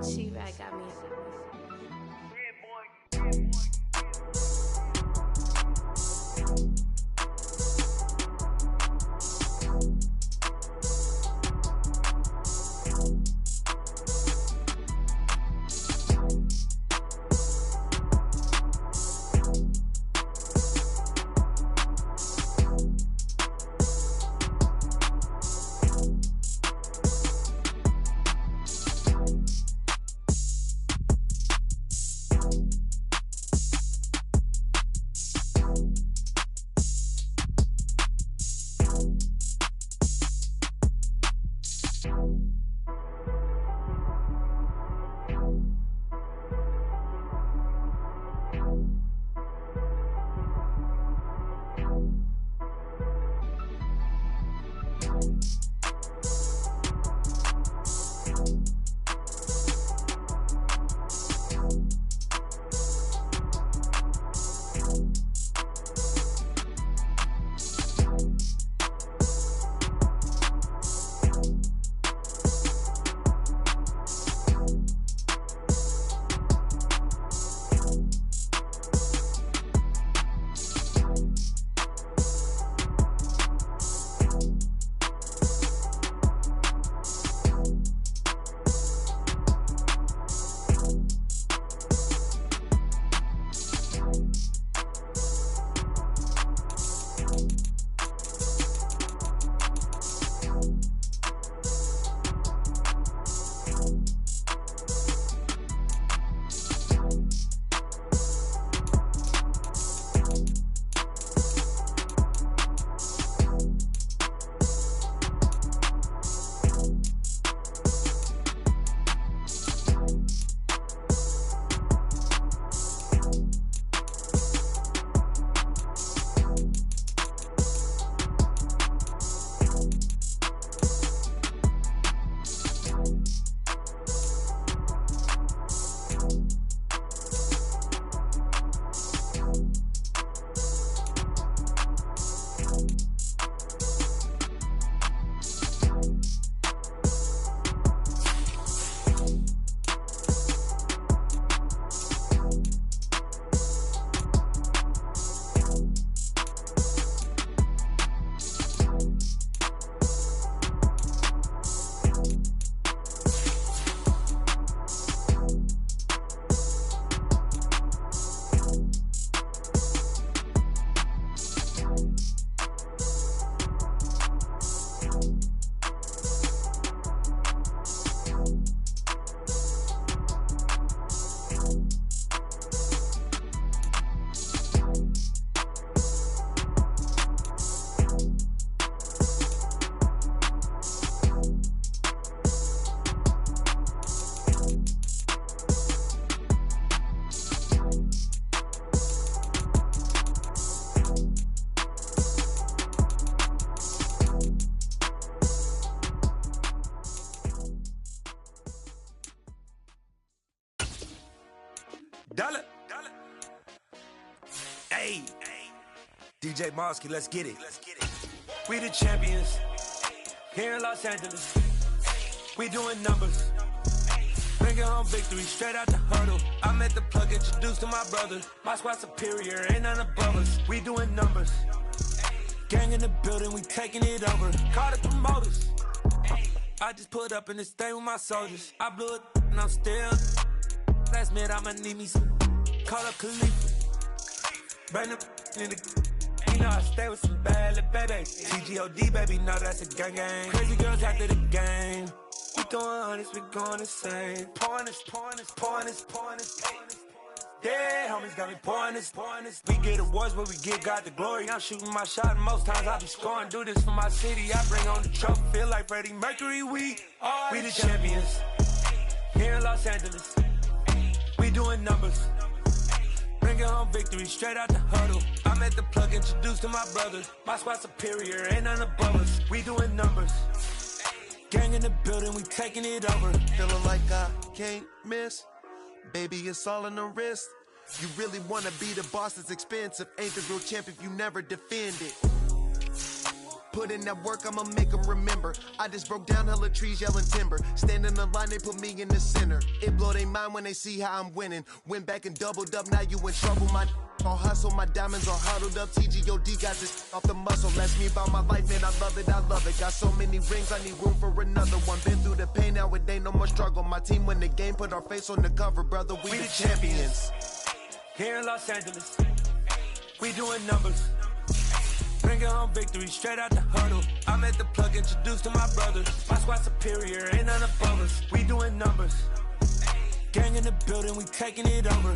T-Rack got me. Dollar. Hey. DJ Mosky, let's get it. We the champions. Here in Los Angeles. We doing numbers. Bringing home victory straight out the huddle. I met the plug, introduced to my brother. My squad superior, ain't none above us. We doing numbers. Gang in the building, we taking it over. Call the promoters. I just put up in this thing with my soldiers. I blew it and I'm still. Last minute I'ma need me some. Call up Khalifa. Bring them in the. You know I stay with some bad little babies. TGOD baby, no that's a gang gang. Crazy girls after the game. We doing honest, we going insane. Pouring this. Dead homies got me pouring this. We get awards, but we give God the glory. I'm shooting my shot, and most times I be scoring. Do this for my city, I bring on the trophy. Feel like Freddie Mercury, we the champions. Here in Los Angeles, we doing numbers. Bringing home victory straight out the huddle. I met the plug, introduced to my brother. My squad superior, ain't none above us. We doing numbers. Gang in the building, we taking it over. Feeling like I can't miss. Baby, it's all in the wrist. You really wanna be the boss, it's expensive. Ain't the real champ if you never defend it. put in that work, I'ma make them remember. I just broke down hella trees, yelling timber. Stand in the line, they put me in the center. It blow their mind when they see how I'm winning. Went back and doubled up, now you in trouble. My all hustle, my diamonds all huddled up. TGOD got this off the muscle. Ask me about my life, man, I love it, I love it. Got so many rings, I need room for another one. Been through the pain, now it ain't no more struggle. My team win the game, put our face on the cover, brother. We the champions. Here in Los Angeles, we doing numbers. Bringing home victory straight out the huddle. I'm at the plug, introduced to my brothers. My squad superior, ain't none above us. We doing numbers. Gang in the building, we taking it over.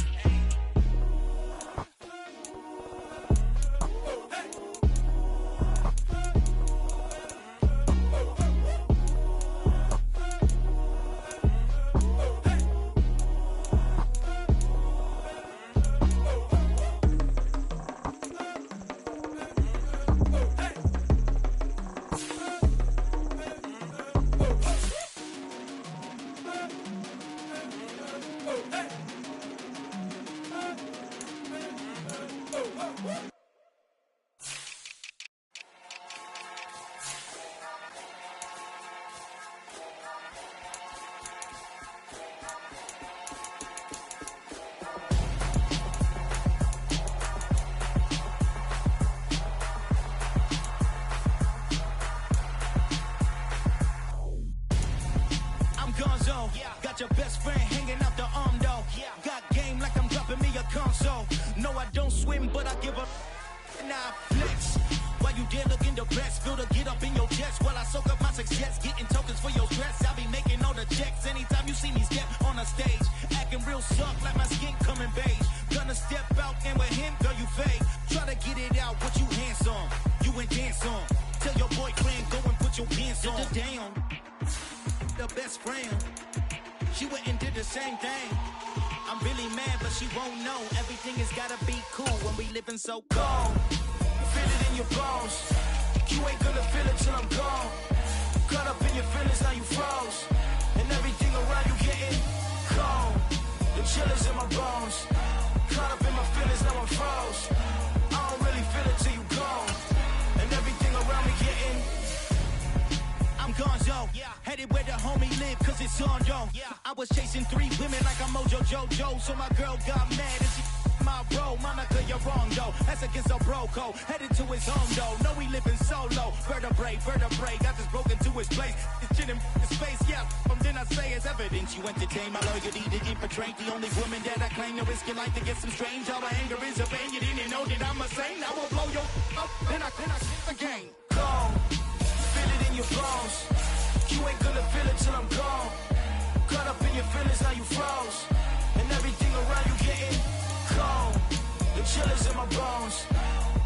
Your best friend hanging out the arm though. Got game like I'm dropping me a console. No, I don't swim, but I give a nah flex. While you there looking depressed, feel the get up in your chest while I soak up my success. Getting tokens for your stress, I'll be making all the checks. Anytime you see me step on a stage, acting real soft like my skin coming beige. Gonna step out and with him, girl, you fake. Try to get it out, what you hands on, you ain't dance on. Tell your boyfriend, go and put your pants on. Down, the best friend. She went and did the same thing. I'm really mad, but she won't know. Everything has gotta be cool when we living so cold. Feel it in your bones. You ain't gonna feel it till I'm gone. Caught up in your feelings, now you froze. And everything around you getting cold. The chillers in my bones. Caught up in my feelings, now I'm froze. I don't really feel it till you gone. And everything around me getting I'm gonzo, headed where the homie live, cause it's on, yo. I was chasing 3 women like I'm Mojo Jojo, so my girl got mad and she my bro. Monica, you're wrong, though. That's against a bro code. Headed to his home, though. No, we living solo. Vertebrae, got this broken to his place. This shit in his face, yeah. From then I say it's evidence. You entertain my loyalty to infiltrate. The only woman that I claim to risk your life to get some strange. All my anger is a pain. You didn't know that I'm a saint. I will blow your up, then I the game. Gone. Feel it in your bones. You ain't gonna feel it till I'm gone. Caught up in your feelings, now you froze. And everything around you getting cold. The chillers in my bones.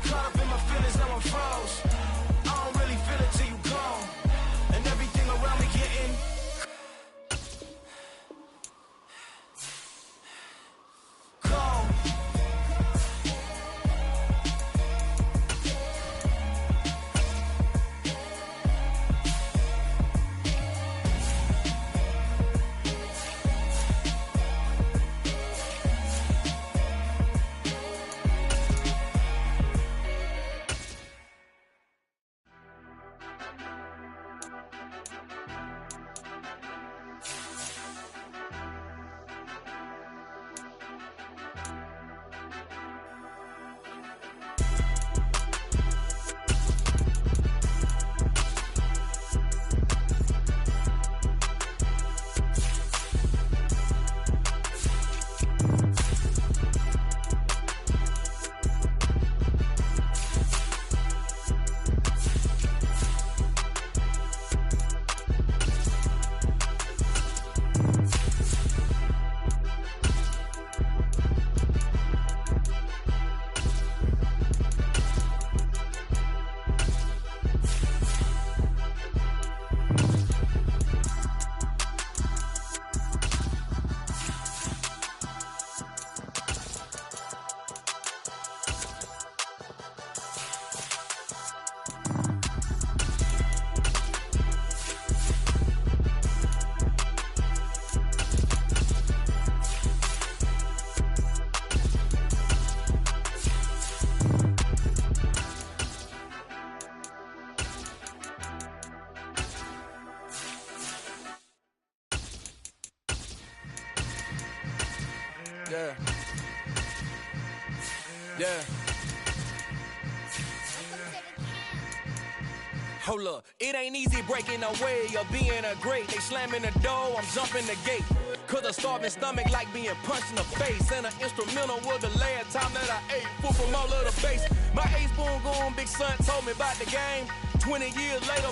Caught up in my feelings, now I'm froze. I don't really feel it till you gone. And everything around me getting cold. Yeah. Yeah. Hold up, it ain't easy breaking away or being a great. They slamming the door, I'm jumping the gate. Cause a starving stomach like being punched in the face. And an instrumental was the last time that I ate food from all of the base. My ace boom goon, big son told me about the game. 20 years later,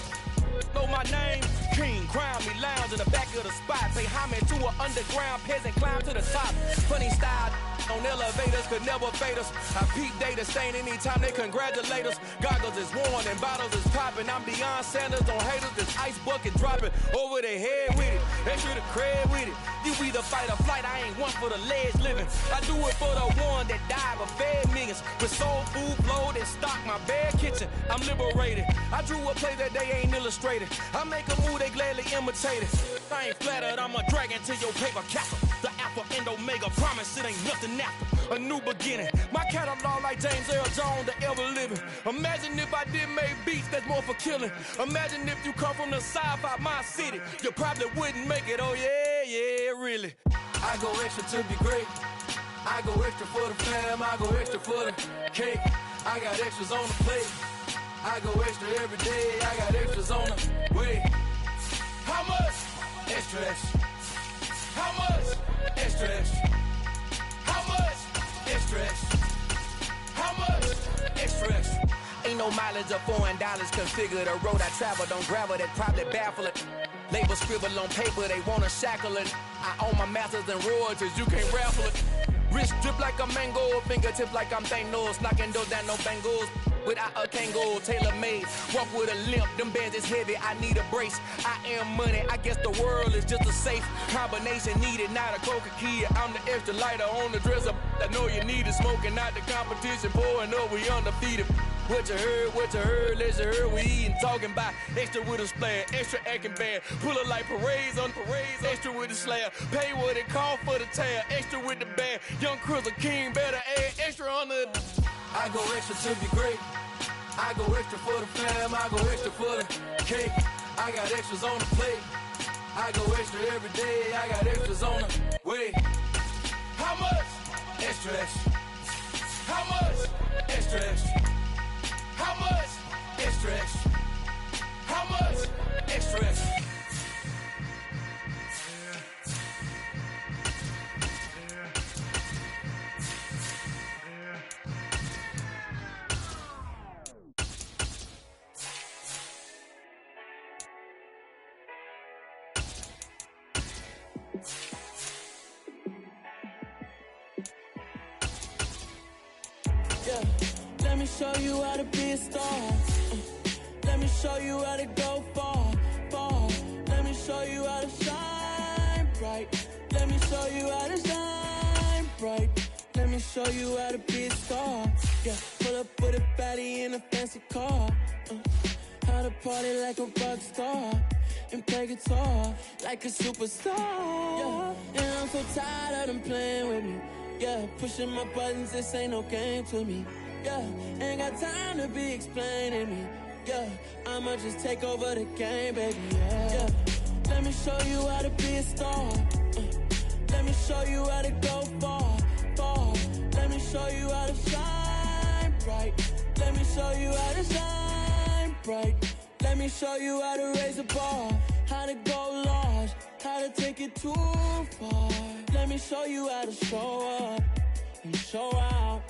know my name. King, crown me, lounge in the back of the spot. Pay homage to an underground peasant, climb to the top. Funny style on elevators could never fade us. I peep data stain anytime they congratulate us. Goggles is worn and bottles is popping. I'm Deion Sanders on haters, this ice bucket dropping over their head with it. Extra the cred with it. You either fight or flight, I ain't one for the ledge living. I do it for the one that died but fed millions. With soul food, flowed and stock my bad kitchen. I'm liberated. I drew a play that they ain't illustrated. I make a move, they gladly imitate it. I ain't flattered, I'm a dragon to your paper castle. The Alpha and Omega, promise it ain't nothing after. A new beginning. My catalog like James Earl Jones, the ever living. Imagine if I did make beats that's more for killing. Imagine if you come from the sci-fi, my city. You probably wouldn't make it, oh yeah, really. I go extra to be great. I go extra for the fam, I go extra for the cake. I got extras on the plate. I go extra every day, I got extras on the way. How much? Extra, extra. How much? Extra, extra. How much? Extra, extra. How much? Extra, extra. Ain't no mileage of $4 configure the road I travel. Don't gravel that probably baffle it. Label scribble on paper, they wanna shackle it. I own my masters and royalties, you can't raffle it. Wrist drip like a mango, fingertip like I'm Thanos. Knocking doors down, no bangles. Without a Kango, tailor-made. Walk with a limp, them bands is heavy, I need a brace. I am money, I guess the world is just a safe combination needed, not a coca key. I'm the extra lighter on the dresser. I know you need it, smoking out the competition, pouring up, we undefeated. What you heard, let's you heard, we eatin', talking about extra with a splash, extra acting bad, pull it like parades on parades, extra with the slab, pay what it cost for the tab, extra with the band, young Chris, a king, better add extra on the. I go extra to be great, I go extra for the fam, I go extra for the cake, I got extras on the plate, I go extra every day, I got extras on the way. How much? Extra, extra. How much? Extra, extra. How much? Extra, extra. How much? Extra, extra. Yeah. Let me show you how to be a star. Let me show you how to go far, far. Let me show you how to shine bright. Let me show you how to shine bright. Let me show you how to be a star. Yeah, pull up with a baddie in a fancy car. How to party like a rock star and play guitar like a superstar. Yeah, and I'm so tired of them playing with me. Yeah, pushing my buttons, this ain't no game to me. Yeah, ain't got time to be explaining me. Yeah, I'ma just take over the game, baby. Yeah, let me show you how to be a star. Let me show you how to go far, far. Let me show you how to shine bright. Let me show you how to shine bright. Let me show you how to raise a bar, how to go large, how to take it too far. Let me show you how to show up and show out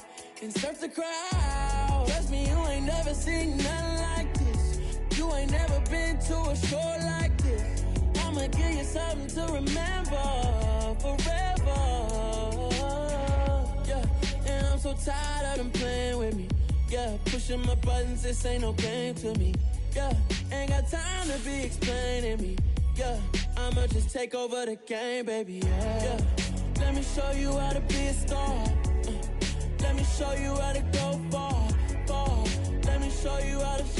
and surf the crowd. Trust me, you ain't never seen nothing like this. You ain't never been to a show like this. I'ma give you something to remember forever. Yeah, and I'm so tired of them playing with me. Yeah, pushing my buttons, this ain't no game to me. Yeah, ain't got time to be explaining me. Yeah, I'ma just take over the game, baby. Yeah, let me show you how to be a star. Let me show you how to go far, far. Let me show you how to shine.